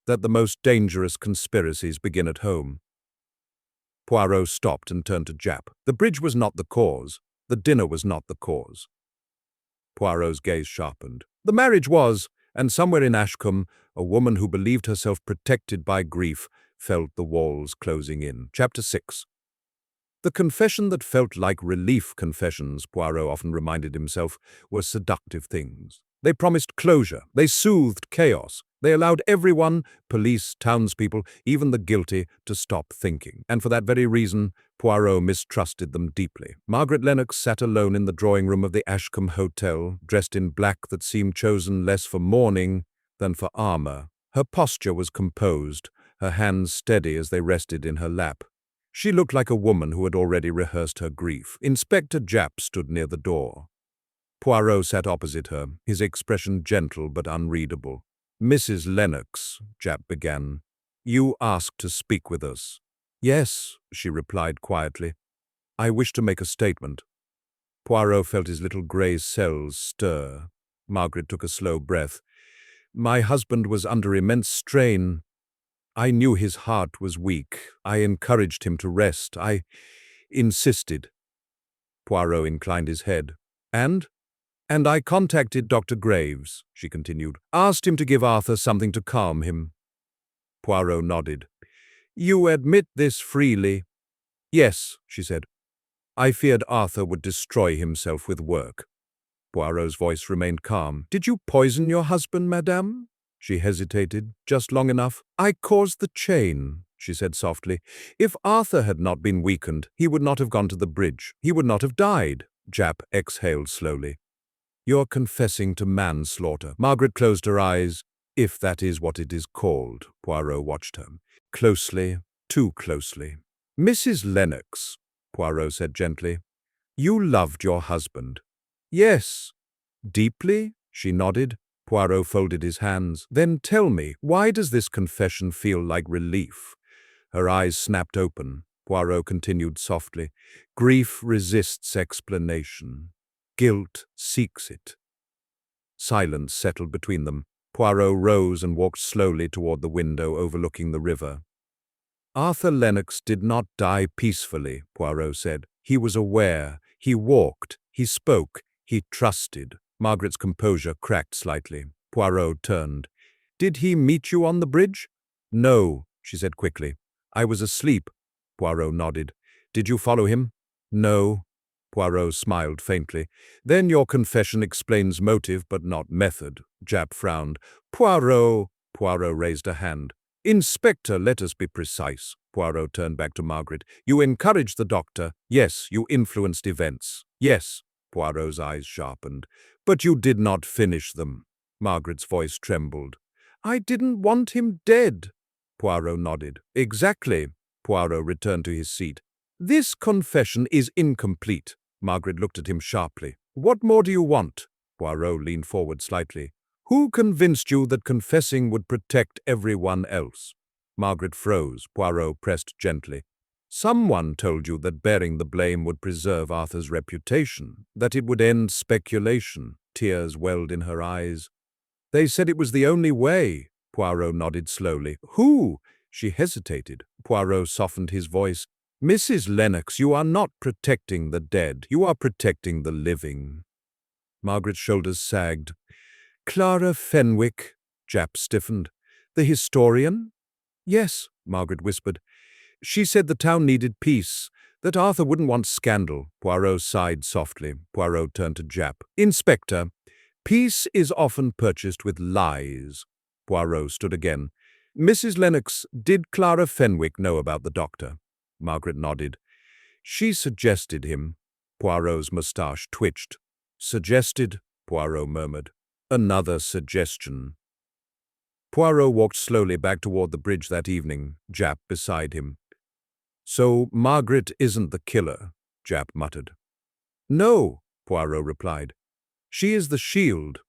"that the most dangerous conspiracies begin at home." Poirot stopped and turned to Japp. The bridge was not the cause. The dinner was not the cause. Poirot's gaze sharpened. The marriage was, and somewhere in Ashcombe, a woman who believed herself protected by grief felt the walls closing in. Chapter 6. The confession that felt like relief confessions, Poirot often reminded himself, were seductive things. They promised closure. They soothed chaos. They allowed everyone, police, townspeople, even the guilty, to stop thinking. And for that very reason, Poirot mistrusted them deeply. Margaret Lennox sat alone in the drawing room of the Ashcombe Hotel, dressed in black that seemed chosen less for mourning than for armor. Her posture was composed, her hands steady as they rested in her lap. She looked like a woman who had already rehearsed her grief. Inspector Japp stood near the door. Poirot sat opposite her, his expression gentle but unreadable. "Mrs. Lennox," Japp began, "you asked to speak with us." "Yes," she replied quietly. "I wish to make a statement." Poirot felt his little grey cells stir. Margaret took a slow breath. My husband was under immense strain. I knew his heart was weak. I encouraged him to rest. I insisted. Poirot inclined his head. And I contacted Dr. Graves, she continued, asked him to give Arthur something to calm him. Poirot nodded. You admit this freely? Yes, she said. I feared Arthur would destroy himself with work. Poirot's voice remained calm. Did you poison your husband, madame? She hesitated, just long enough. I caused the chain, she said softly. If Arthur had not been weakened, he would not have gone to the bridge. He would not have died. Japp exhaled slowly. You're confessing to manslaughter. Margaret closed her eyes. If that is what it is called. Poirot watched her. Closely, too closely. Mrs. Lennox, Poirot said gently, you loved your husband. Yes. Deeply? She nodded. Poirot folded his hands. Then tell me, why does this confession feel like relief? Her eyes snapped open. Poirot continued softly. Grief resists explanation. Guilt seeks it. Silence settled between them. Poirot rose and walked slowly toward the window overlooking the river. Arthur Lennox did not die peacefully, Poirot said. He was aware. He walked. He spoke. He trusted. Margaret's composure cracked slightly. Poirot turned. Did he meet you on the bridge? No, she said quickly. I was asleep. Poirot nodded. Did you follow him? No. Poirot smiled faintly. Then your confession explains motive but not method. Japp frowned. Poirot raised a hand. Inspector, let us be precise. Poirot turned back to Margaret. You encouraged the doctor. Yes, you influenced events. Yes. Poirot's eyes sharpened. But you did not finish them. Margaret's voice trembled. I didn't want him dead. Poirot nodded. Exactly. Poirot returned to his seat. This confession is incomplete. Margaret looked at him sharply. What more do you want? Poirot leaned forward slightly. Who convinced you that confessing would protect everyone else? Margaret froze. Poirot pressed gently. Someone told you that bearing the blame would preserve Arthur's reputation, that it would end speculation. Tears welled in her eyes. They said it was the only way. Poirot nodded slowly. Who? She hesitated. Poirot softened his voice. Mrs. Lennox, you are not protecting the dead. You are protecting the living. Margaret's shoulders sagged. Clara Fenwick, Japp stiffened. The historian? Yes, Margaret whispered. She said the town needed peace, that Arthur wouldn't want scandal. Poirot sighed softly. Poirot turned to Japp. Inspector, peace is often purchased with lies. Poirot stood again. Mrs. Lennox, did Clara Fenwick know about the doctor? Margaret nodded. She suggested him. Poirot's moustache twitched. Suggested, Poirot murmured. Another suggestion. Poirot walked slowly back toward the bridge that evening, Japp beside him. So Margaret isn't the killer, Japp muttered. No, Poirot replied. She is the shield.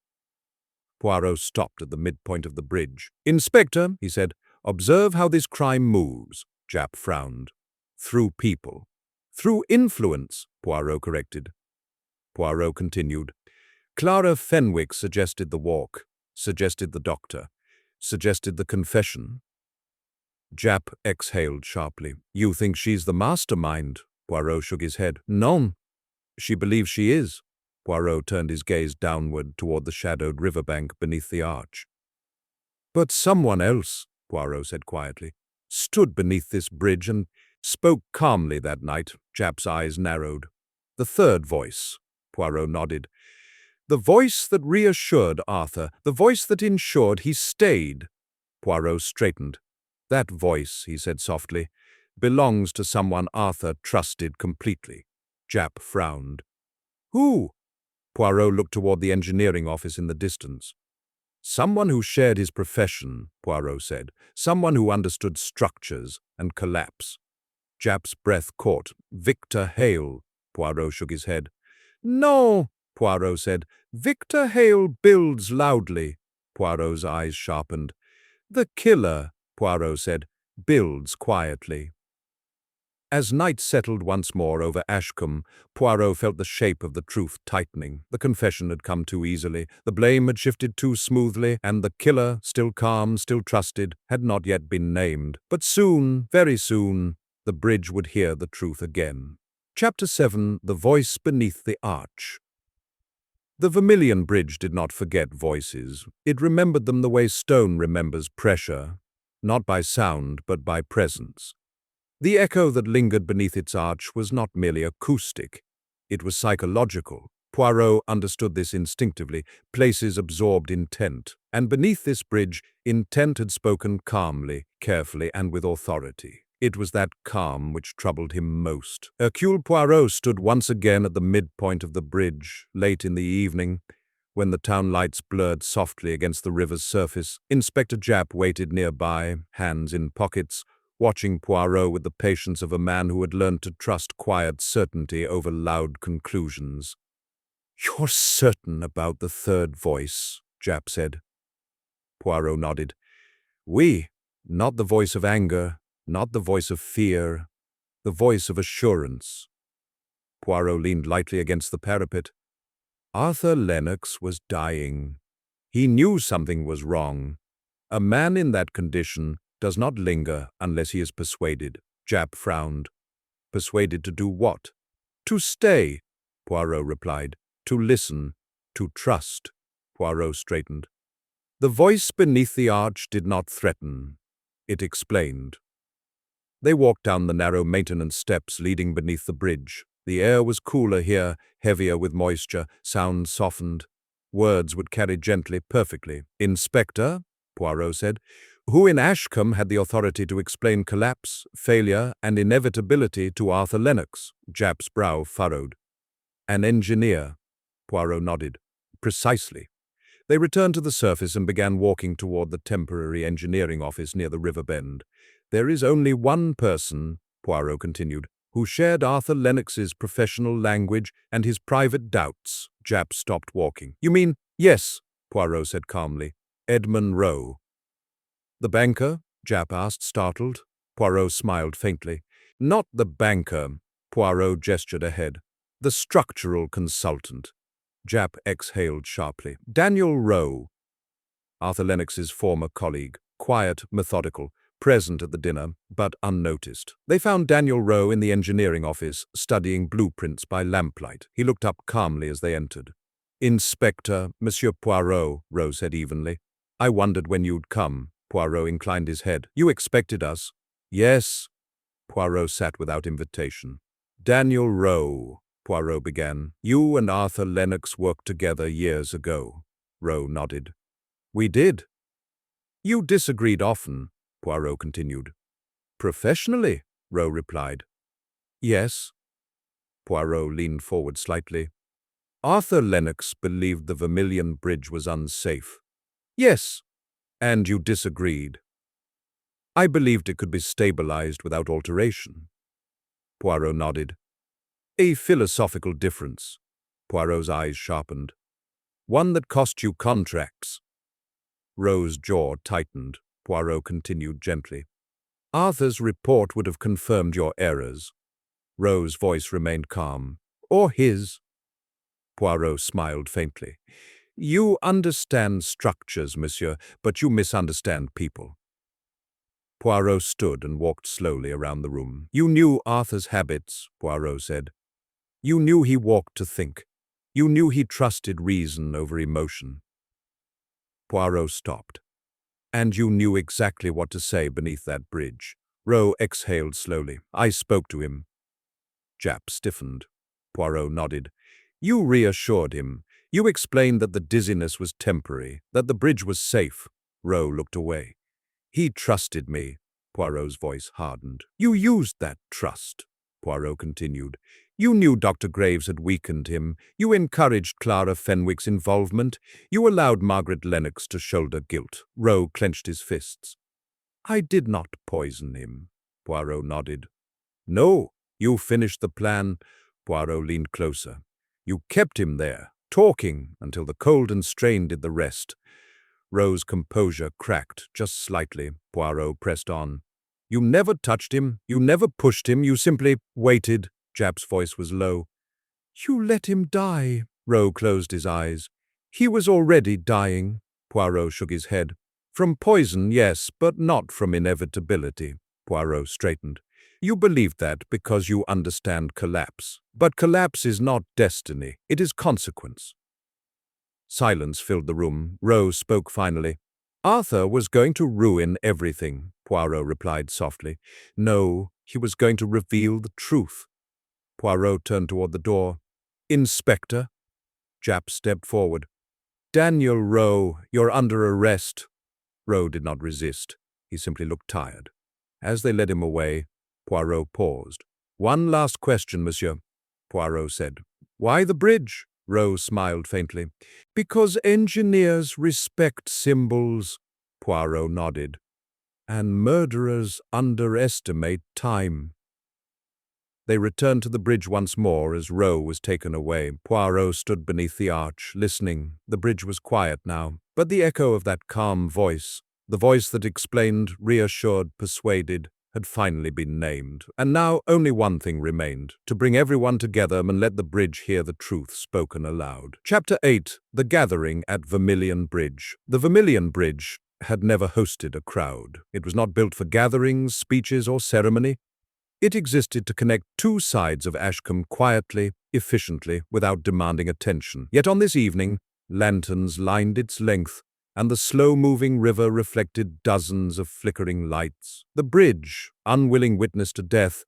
Poirot stopped at the midpoint of the bridge. Inspector, he said, observe how this crime moves. Japp frowned. Through people. Through influence, Poirot corrected. Poirot continued. Clara Fenwick suggested the walk, suggested the doctor, suggested the confession. Japp exhaled sharply. You think she's the mastermind? Poirot shook his head. Non. She believes she is. Poirot turned his gaze downward toward the shadowed riverbank beneath the arch. But someone else, Poirot said quietly, stood beneath this bridge and spoke calmly that night. Japp's eyes narrowed. The third voice. Poirot nodded. The voice that reassured Arthur, the voice that ensured he stayed. Poirot straightened. That voice, he said softly, belongs to someone Arthur trusted completely. Japp frowned. Who? Poirot looked toward the engineering office in the distance. Someone who shared his profession, Poirot said. Someone who understood structures and collapse. Japp's breath caught. Victor Hale. Poirot shook his head. No, Poirot said. Victor Hale builds loudly. Poirot's eyes sharpened. The killer, Poirot said, builds quietly. As night settled once more over Ashcombe, Poirot felt the shape of the truth tightening. The confession had come too easily, the blame had shifted too smoothly, and the killer, still calm, still trusted, had not yet been named. But soon, very soon, the bridge would hear the truth again. Chapter 7: The Voice Beneath the Arch. The Vermilion Bridge did not forget voices. It remembered them the way stone remembers pressure, not by sound, but by presence. The echo that lingered beneath its arch was not merely acoustic, it was psychological. Poirot understood this instinctively. Places absorbed intent, and beneath this bridge, intent had spoken calmly, carefully, and with authority. It was that calm which troubled him most. Hercule Poirot stood once again at the midpoint of the bridge, late in the evening, when the town lights blurred softly against the river's surface. Inspector Japp waited nearby, hands in pockets, watching Poirot with the patience of a man who had learned to trust quiet certainty over loud conclusions. "You're certain about the third voice," Japp said. Poirot nodded. "Oui, not the voice of anger, not the voice of fear, the voice of assurance." Poirot leaned lightly against the parapet. Arthur Lennox was dying. He knew something was wrong. A man in that condition does not linger unless he is persuaded. Japp frowned. Persuaded to do what? To stay, Poirot replied. To listen, to trust. Poirot straightened. The voice beneath the arch did not threaten. It explained. They walked down the narrow maintenance steps leading beneath the bridge. The air was cooler here, heavier with moisture, sounds softened. Words would carry gently, perfectly. "Inspector," Poirot said, "who in Ashcombe had the authority to explain collapse, failure, and inevitability to Arthur Lennox?" Japp's brow furrowed. "An engineer," Poirot nodded. "Precisely." They returned to the surface and began walking toward the temporary engineering office near the river bend. "There is only one person," Poirot continued, "who shared Arthur Lennox's professional language and his private doubts." Japp stopped walking. "You mean—" "Yes," Poirot said calmly. "Edmund Rowe." "The banker?" Japp asked, startled. Poirot smiled faintly. "Not the banker," Poirot gestured ahead. "The structural consultant." Japp exhaled sharply. "Daniel Rowe." Arthur Lennox's former colleague, quiet, methodical, present at the dinner, but unnoticed. They found Daniel Rowe in the engineering office, studying blueprints by lamplight. He looked up calmly as they entered. "Inspector, Monsieur Poirot," Rowe said evenly. "I wondered when you'd come." Poirot inclined his head. "You expected us?" "Yes." Poirot sat without invitation. "Daniel Rowe," Poirot began, "you and Arthur Lennox worked together years ago." Rowe nodded. "We did." "You disagreed often," Poirot continued. "Professionally?" Rowe replied. "Yes." Poirot leaned forward slightly. "Arthur Lennox believed the Vermilion Bridge was unsafe." "Yes." "And you disagreed." "I believed it could be stabilized without alteration." Poirot nodded. "A philosophical difference." Poirot's eyes sharpened. "One that cost you contracts." Rowe's jaw tightened. Poirot continued gently. "Arthur's report would have confirmed your errors." Rowe's voice remained calm. "Or his." Poirot smiled faintly. "You understand structures, monsieur, but you misunderstand people." Poirot stood and walked slowly around the room. "You knew Arthur's habits," Poirot said. "You knew he walked to think. You knew he trusted reason over emotion." Poirot stopped. "And you knew exactly what to say beneath that bridge." Rowe exhaled slowly. "I spoke to him." Japp stiffened. Poirot nodded. "You reassured him. You explained that the dizziness was temporary, that the bridge was safe." Rowe looked away. "He trusted me." Poirot's voice hardened. "You used that trust," Poirot continued. "You knew Dr. Graves had weakened him. You encouraged Clara Fenwick's involvement. You allowed Margaret Lennox to shoulder guilt." Rowe clenched his fists. "I did not poison him." Poirot nodded. "No, you finished the plan." Poirot leaned closer. "You kept him there, talking, until the cold and strain did the rest." Rowe's composure cracked just slightly. Poirot pressed on. You never touched him, you never pushed him, you simply waited. Japp's voice was low. You let him die. Rowe closed his eyes. He was already dying. Poirot shook his head. From poison, yes, but not from inevitability. Poirot straightened. You believe that because you understand collapse. But collapse is not destiny, it is consequence. Silence filled the room. Rowe spoke finally. Arthur was going to ruin everything, Poirot replied softly. No, he was going to reveal the truth. Poirot turned toward the door. Inspector? Japp stepped forward. Daniel Rowe, you're under arrest. Rowe did not resist. He simply looked tired. As they led him away, Poirot paused. One last question, monsieur, Poirot said. Why the bridge? Rowe smiled faintly. Because engineers respect symbols, Poirot nodded. And murderers underestimate time. They returned to the bridge once more as Rowe was taken away. Poirot stood beneath the arch, listening. The bridge was quiet now, but the echo of that calm voice, the voice that explained, reassured, persuaded, had finally been named. And now only one thing remained, to bring everyone together and let the bridge hear the truth spoken aloud. Chapter 8. The Gathering at Vermilion Bridge. The Vermilion Bridge had never hosted a crowd. It was not built for gatherings, speeches, or ceremony. It existed to connect two sides of Ashcombe quietly, efficiently, without demanding attention. Yet on this evening, lanterns lined its length, and the slow-moving river reflected dozens of flickering lights. The bridge, unwilling witness to death,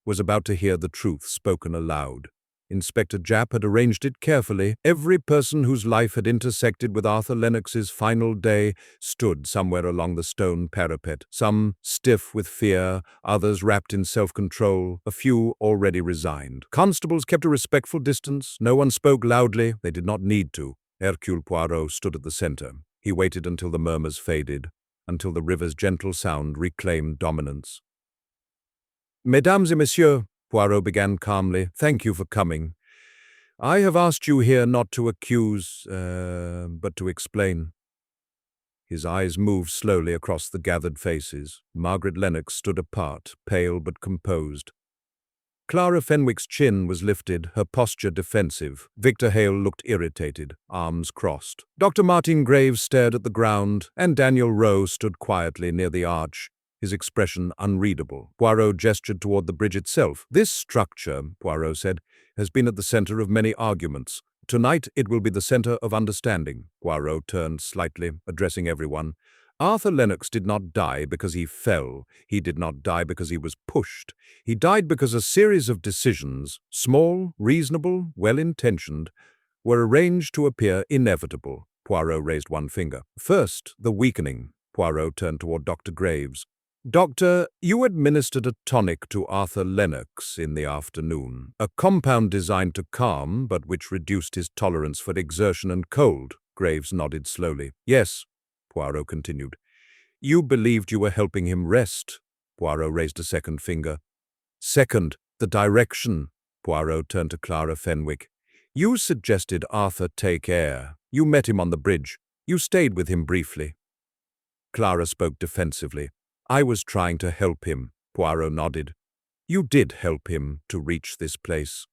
was about to hear the truth spoken aloud. Inspector Japp had arranged it carefully. Every person whose life had intersected with Arthur Lennox's final day stood somewhere along the stone parapet, some stiff with fear, others wrapped in self-control, a few already resigned. Constables kept a respectful distance. No one spoke loudly. They did not need to. Hercule Poirot stood at the center. He waited until the murmurs faded, until the river's gentle sound reclaimed dominance. Mesdames et messieurs, Poirot began calmly, thank you for coming. I have asked you here not to accuse, but to explain. His eyes moved slowly across the gathered faces. Margaret Lennox stood apart, pale but composed. Clara Fenwick's chin was lifted, her posture defensive. Victor Hale looked irritated, arms crossed. Dr. Martin Graves stared at the ground, and Daniel Rowe stood quietly near the arch, his expression unreadable. Poirot gestured toward the bridge itself. This structure, Poirot said, has been at the center of many arguments. Tonight it will be the center of understanding. Poirot turned slightly, addressing everyone. Arthur Lennox did not die because he fell. He did not die because he was pushed. He died because a series of decisions, small, reasonable, well-intentioned, were arranged to appear inevitable. Poirot raised one finger. First, the weakening. Poirot turned toward Dr. Graves. Doctor, you administered a tonic to Arthur Lennox in the afternoon, a compound designed to calm, but which reduced his tolerance for exertion and cold. Graves nodded slowly. Yes, Poirot continued. You believed you were helping him rest. Poirot raised a second finger. Second, the direction. Poirot turned to Clara Fenwick. You suggested Arthur take air. You met him on the bridge. You stayed with him briefly. Clara spoke defensively. I was trying to help him. Poirot nodded. You did help him to reach this place.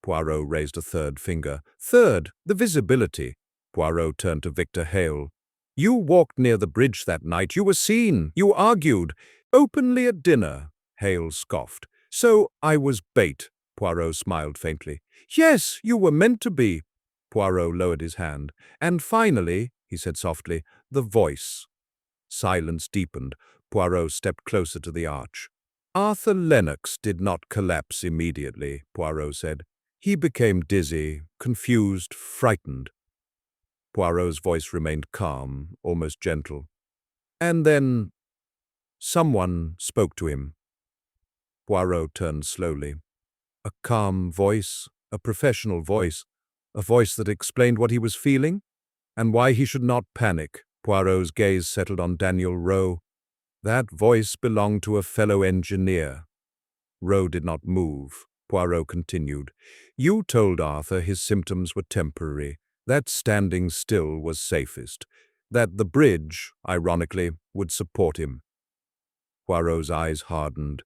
Poirot raised a third finger. Third, the visibility. Poirot turned to Victor Hale. You walked near the bridge that night. You were seen. You argued. Openly at dinner. Hale scoffed. So I was bait. Poirot smiled faintly. Yes, you were meant to be. Poirot lowered his hand. And finally, he said softly, the voice. Silence deepened. Poirot stepped closer to the arch. Arthur Lennox did not collapse immediately, Poirot said. He became dizzy, confused, frightened. Poirot's voice remained calm, almost gentle. And then someone spoke to him. Poirot turned slowly. A calm voice, a professional voice, a voice that explained what he was feeling and why he should not panic. Poirot's gaze settled on Daniel Rowe. That voice belonged to a fellow engineer. Rowe did not move. Poirot continued. You told Arthur his symptoms were temporary, that standing still was safest, that the bridge, ironically, would support him. Poirot's eyes hardened.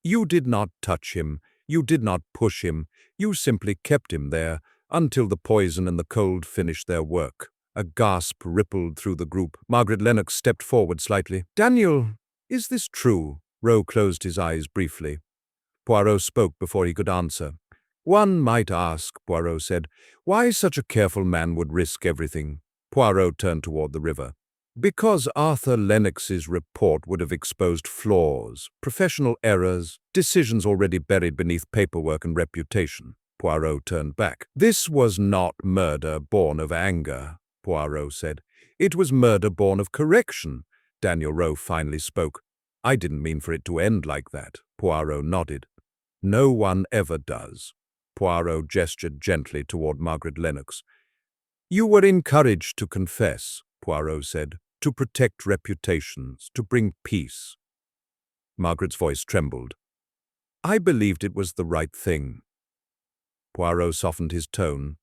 You did not touch him. You did not push him. You simply kept him there until the poison and the cold finished their work. A gasp rippled through the group. Margaret Lennox stepped forward slightly. Daniel, is this true? Rowe closed his eyes briefly. Poirot spoke before he could answer. One might ask, Poirot said, why such a careful man would risk everything. Poirot turned toward the river. Because Arthur Lennox's report would have exposed flaws, professional errors, decisions already buried beneath paperwork and reputation. Poirot turned back. This was not murder born of anger, Poirot said. It was murder born of correction. Daniel Rowe finally spoke. I didn't mean for it to end like that. Poirot nodded. No one ever does. Poirot gestured gently toward Margaret Lennox. You were encouraged to confess, Poirot said, to protect reputations, to bring peace. Margaret's voice trembled. I believed it was the right thing. Poirot softened his tone.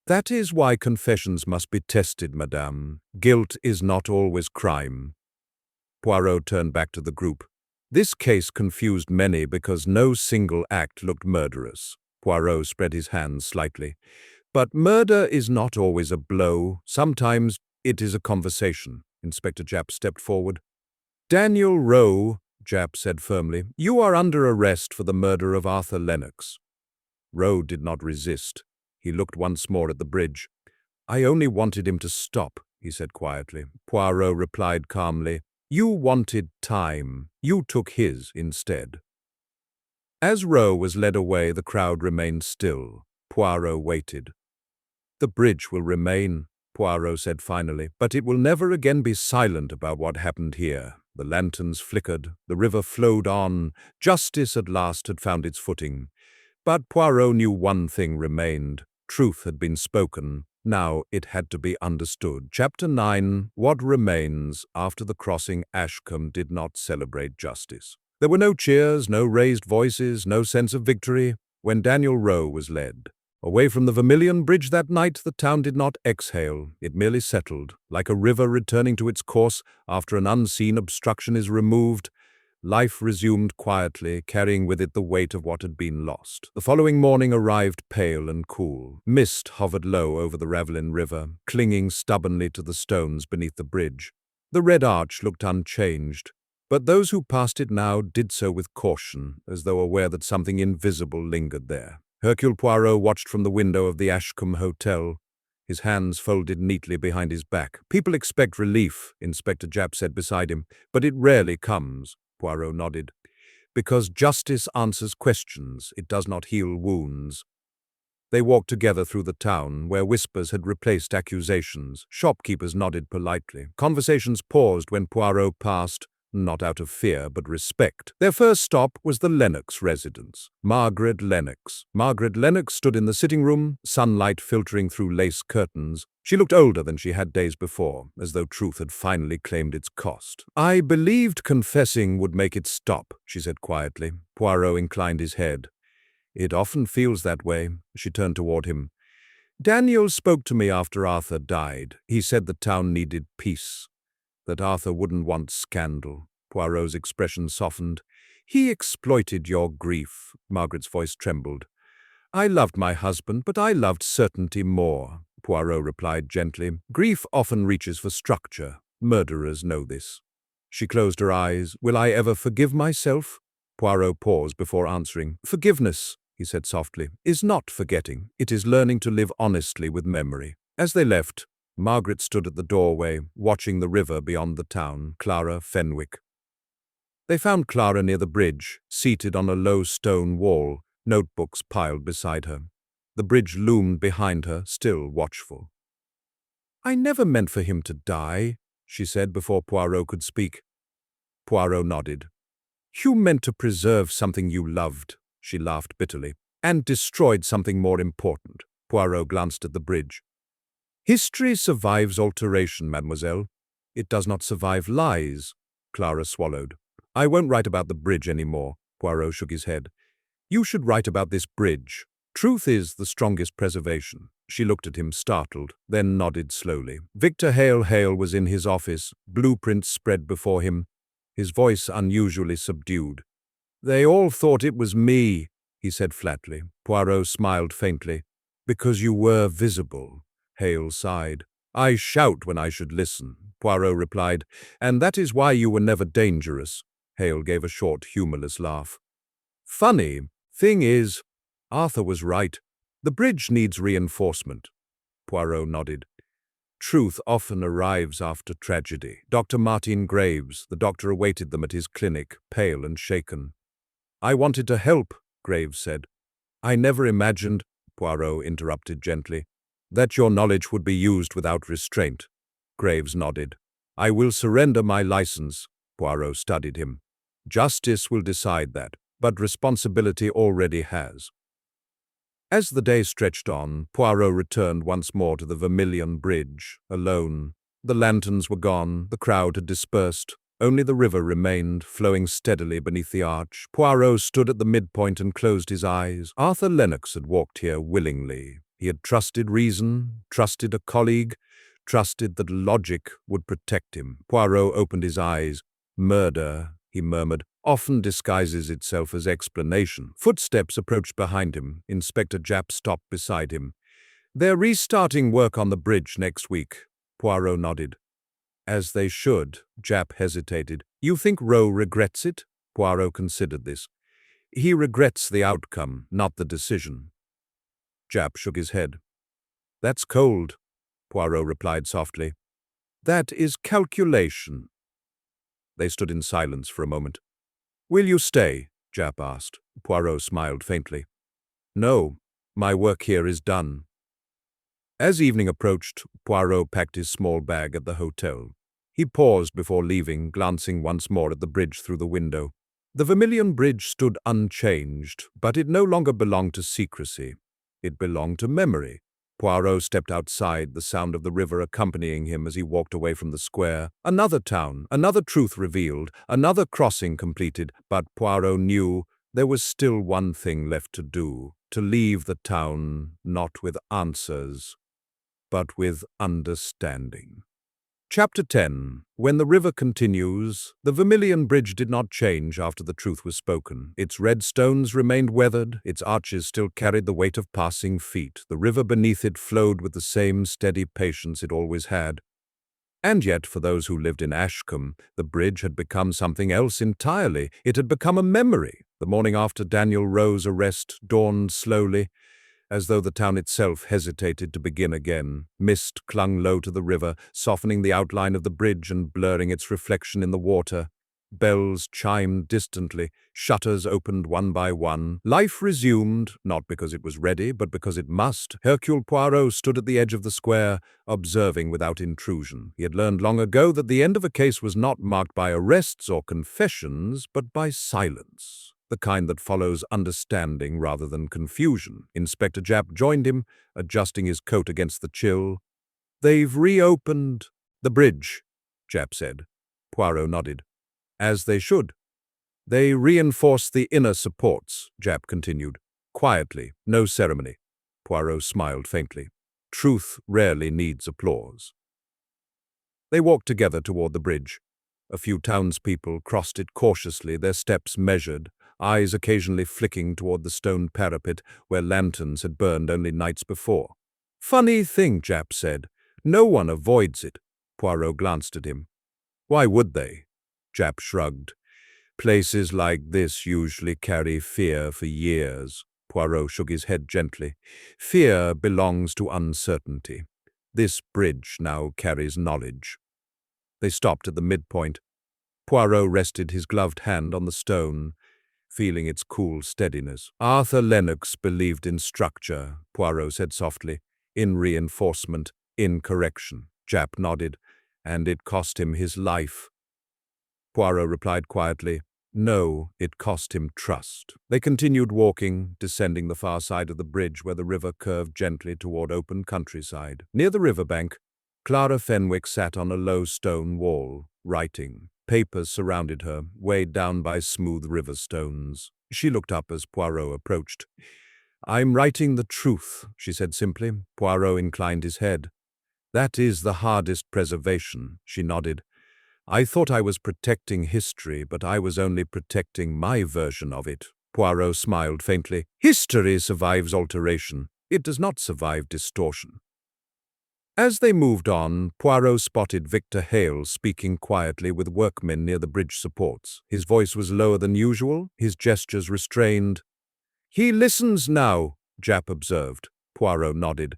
That is why confessions must be tested, madame. Guilt is not always crime. Poirot turned back to the group. This case confused many because no single act looked murderous. Poirot spread his hands slightly. But murder is not always a blow. Sometimes it is a conversation. Inspector Japp stepped forward. Daniel Rowe, Japp said firmly, you are under arrest for the murder of Arthur Lennox. Rowe did not resist. He looked once more at the bridge. I only wanted him to stop, he said quietly. Poirot replied calmly. You wanted time. You took his instead. As Rowe was led away, the crowd remained still. Poirot waited. The bridge will remain, Poirot said finally, but it will never again be silent about what happened here. The lanterns flickered, the river flowed on, justice at last had found its footing. But Poirot knew one thing remained. Truth had been spoken. Now it had to be understood. Chapter 9, What Remains. After the crossing, Ashcombe did not celebrate justice. There were no cheers, no raised voices, no sense of victory when Daniel Rowe was led. Away from the Vermilion Bridge that night, the town did not exhale. It merely settled, like a river returning to its course after an unseen obstruction is removed. Life resumed quietly, carrying with it the weight of what had been lost. The following morning arrived pale and cool. Mist hovered low over the Ravelin River, clinging stubbornly to the stones beneath the bridge. The red arch looked unchanged, but those who passed it now did so with caution, as though aware that something invisible lingered there. Hercule Poirot watched from the window of the Ashcombe Hotel, his hands folded neatly behind his back. People expect relief, Inspector Japp said beside him, but it rarely comes. Poirot nodded. Because justice answers questions, it does not heal wounds. They walked together through the town, where whispers had replaced accusations. Shopkeepers nodded politely. Conversations paused when Poirot passed, not out of fear but respect. Their first stop was the Lennox residence. Margaret Lennox. Margaret Lennox stood in the sitting room, sunlight filtering through lace curtains. She looked older than she had days before, as though truth had finally claimed its cost. I believed confessing would make it stop, she said quietly. Poirot inclined his head. It often feels that way. She turned toward him. Daniel spoke to me after Arthur died. He said the town needed peace, that Arthur wouldn't want scandal. Poirot's expression softened. He exploited your grief. Margaret's voice trembled. I loved my husband, but I loved certainty more, Poirot replied gently. Grief often reaches for structure. Murderers know this. She closed her eyes. Will I ever forgive myself? Poirot paused before answering. Forgiveness, he said softly, is not forgetting. It is learning to live honestly with memory. As they left, Margaret stood at the doorway, watching the river beyond the town. Clara Fenwick. They found Clara near the bridge, seated on a low stone wall, notebooks piled beside her. The bridge loomed behind her, still watchful. I never meant for him to die, she said before Poirot could speak. Poirot nodded. You meant to preserve something you loved, she laughed bitterly, and destroyed something more important. Poirot glanced at the bridge. History survives alteration, mademoiselle. It does not survive lies. Clara swallowed. I won't write about the bridge anymore. Poirot shook his head. You should write about this bridge. Truth is the strongest preservation. She looked at him, startled, then nodded slowly. Victor Hale was in his office, blueprints spread before him. his voice unusually subdued. "They all thought it was me," he said flatly. Poirot smiled faintly. "Because you were visible," Hale sighed. "I shout when I should listen," Poirot replied. "And that is why you were never dangerous." Hale gave a short, humorless laugh. "Funny. Thing is, Arthur was right. The bridge needs reinforcement." Poirot nodded. "Truth often arrives after tragedy." Dr. Martin Graves, the doctor, awaited them at his clinic, pale and shaken. "I wanted to help," Graves said. "I never imagined," Poirot interrupted gently, "that your knowledge would be used without restraint." Graves nodded. "I will surrender my license," Poirot studied him. "Justice will decide that, but responsibility already has." As the day stretched on, Poirot returned once more to the Vermilion Bridge, alone. The lanterns were gone, the crowd had dispersed. Only the river remained, flowing steadily beneath the arch. Poirot stood at the midpoint and closed his eyes. Arthur Lennox had walked here willingly. He had trusted reason, trusted a colleague, trusted that logic would protect him. Poirot opened his eyes. "Murder," he murmured, "often disguises itself as explanation." Footsteps approached behind him. Inspector Japp stopped beside him. "They're restarting work on the bridge next week." Poirot nodded. "As they should." Japp hesitated. "You think Rowe regrets it?" Poirot considered this. "He regrets the outcome, not the decision." Japp shook his head. "That's cold," Poirot replied softly. "That is calculation." They stood in silence for a moment. "Will you stay?" Japp asked. Poirot smiled faintly. "No, my work here is done." As evening approached, Poirot packed his small bag at the hotel. He paused before leaving, glancing once more at the bridge through the window. The Vermilion Bridge stood unchanged, but it no longer belonged to secrecy. It belonged to memory. Poirot stepped outside, the sound of the river accompanying him as he walked away from the square. Another town, another truth revealed, another crossing completed, but Poirot knew there was still one thing left to do: to leave the town not with answers, but with understanding. Chapter 10. When the river continues. The Vermilion Bridge did not change after the truth was spoken. Its red stones remained weathered, its arches still carried the weight of passing feet. The river beneath it flowed with the same steady patience it always had. And yet, for those who lived in Ashcombe, the bridge had become something else entirely. It had become a memory. The morning after Daniel Rowe's arrest dawned slowly, as though the town itself hesitated to begin again. Mist clung low to the river, softening the outline of the bridge and blurring its reflection in the water. Bells chimed distantly, shutters opened one by one. Life resumed, not because it was ready, but because it must. Hercule Poirot stood at the edge of the square, observing without intrusion. He had learned long ago that the end of a case was not marked by arrests or confessions, but by silence. The kind that follows understanding rather than confusion. Inspector Japp joined him, adjusting his coat against the chill. "They've reopened the bridge," Japp said. Poirot nodded. "As they should." "They reinforced the inner supports," Japp continued. "Quietly, no ceremony." Poirot smiled faintly. "Truth rarely needs applause." They walked together toward the bridge. A few townspeople crossed it cautiously, their steps measured, eyes occasionally flicking toward the stone parapet where lanterns had burned only nights before. "Funny thing," Japp said. "No one avoids it." Poirot glanced at him. "Why would they?" Japp shrugged. "Places like this usually carry fear for years." Poirot shook his head gently. "Fear belongs to uncertainty. This bridge now carries knowledge." They stopped at the midpoint. Poirot rested his gloved hand on the stone, feeling its cool steadiness. "Arthur Lennox believed in structure," Poirot said softly, "in reinforcement, in correction." Japp nodded. "And it cost him his life." Poirot replied quietly, "No, it cost him trust." They continued walking, descending the far side of the bridge where the river curved gently toward open countryside. Near the riverbank, Clara Fenwick sat on a low stone wall, writing. Papers surrounded her, weighed down by smooth river stones. She looked up as Poirot approached. "I'm writing the truth," she said simply. Poirot inclined his head. "That is the hardest preservation," she nodded. I thought I was protecting history, but I was only protecting my version of it. Poirot smiled faintly. History survives alteration. It does not survive distortion. As they moved on, Poirot spotted Victor Hale speaking quietly with workmen near the bridge supports. His voice was lower than usual, his gestures restrained. He listens now, Japp observed. Poirot nodded.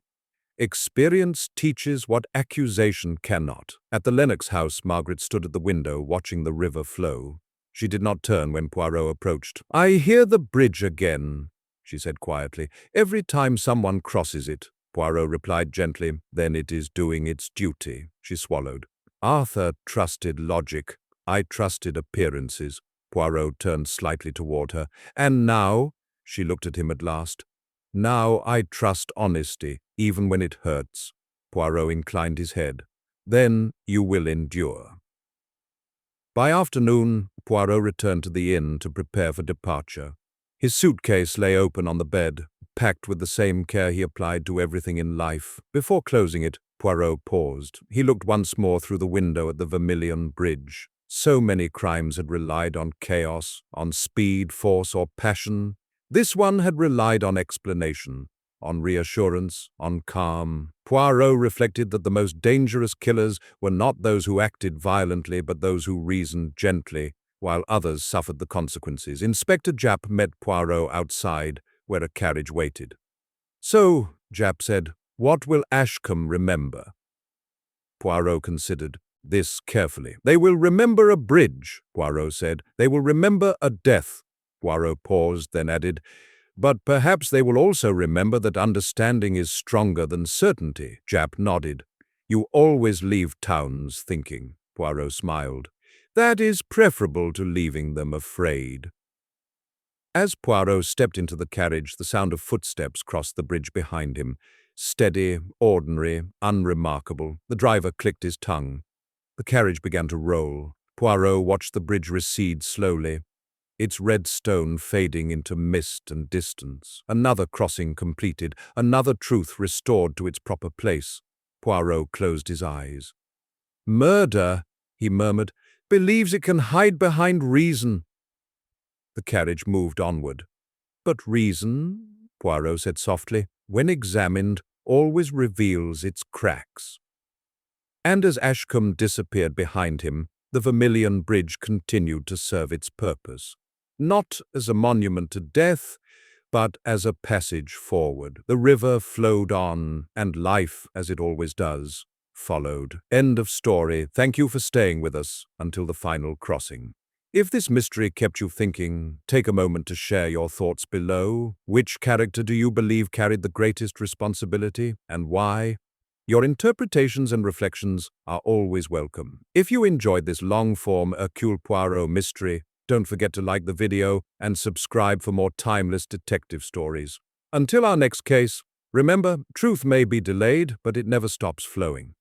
Experience teaches what accusation cannot. At the Lennox house, Margaret stood at the window watching the river flow. She did not turn when Poirot approached. I hear the bridge again, she said quietly. Every time someone crosses it. Poirot replied gently. Then it is doing its duty, she swallowed. Arthur trusted logic. I trusted appearances. Poirot turned slightly toward her. And now, she looked at him at last. Now I trust honesty, even when it hurts. Poirot inclined his head. Then you will endure. By afternoon, Poirot returned to the inn to prepare for departure. His suitcase lay open on the bed, packed with the same care he applied to everything in life. Before closing it, Poirot paused. He looked once more through the window at the Vermilion Bridge. So many crimes had relied on chaos, on speed, force, or passion. This one had relied on explanation, on reassurance, on calm. Poirot reflected that the most dangerous killers were not those who acted violently, but those who reasoned gently, while others suffered the consequences. Inspector Japp met Poirot outside, where a carriage waited. So, Japp said, what will Ashcombe remember? Poirot considered this carefully. They will remember a bridge, Poirot said. They will remember a death. Poirot paused, then added, but perhaps they will also remember that understanding is stronger than certainty. Japp nodded. You always leave towns thinking, Poirot smiled. That is preferable to leaving them afraid. As Poirot stepped into the carriage, the sound of footsteps crossed the bridge behind him. Steady, ordinary, unremarkable. The driver clicked his tongue. The carriage began to roll. Poirot watched the bridge recede slowly, its red stone fading into mist and distance. Another crossing completed, another truth restored to its proper place. Poirot closed his eyes. Murder, he murmured, believes it can hide behind reason. The carriage moved onward. But reason, Poirot said softly, when examined, always reveals its cracks. And as Ashcombe disappeared behind him, the Vermilion Bridge continued to serve its purpose. Not as a monument to death, but as a passage forward. The river flowed on, and life, as it always does, followed. End of story. Thank you for staying with us until the final crossing. If this mystery kept you thinking, take a moment to share your thoughts below. Which character do you believe carried the greatest responsibility, and why? Your interpretations and reflections are always welcome. If you enjoyed this long-form Hercule Poirot mystery, don't forget to like the video and subscribe for more timeless detective stories. Until our next case, remember, truth may be delayed, but it never stops flowing.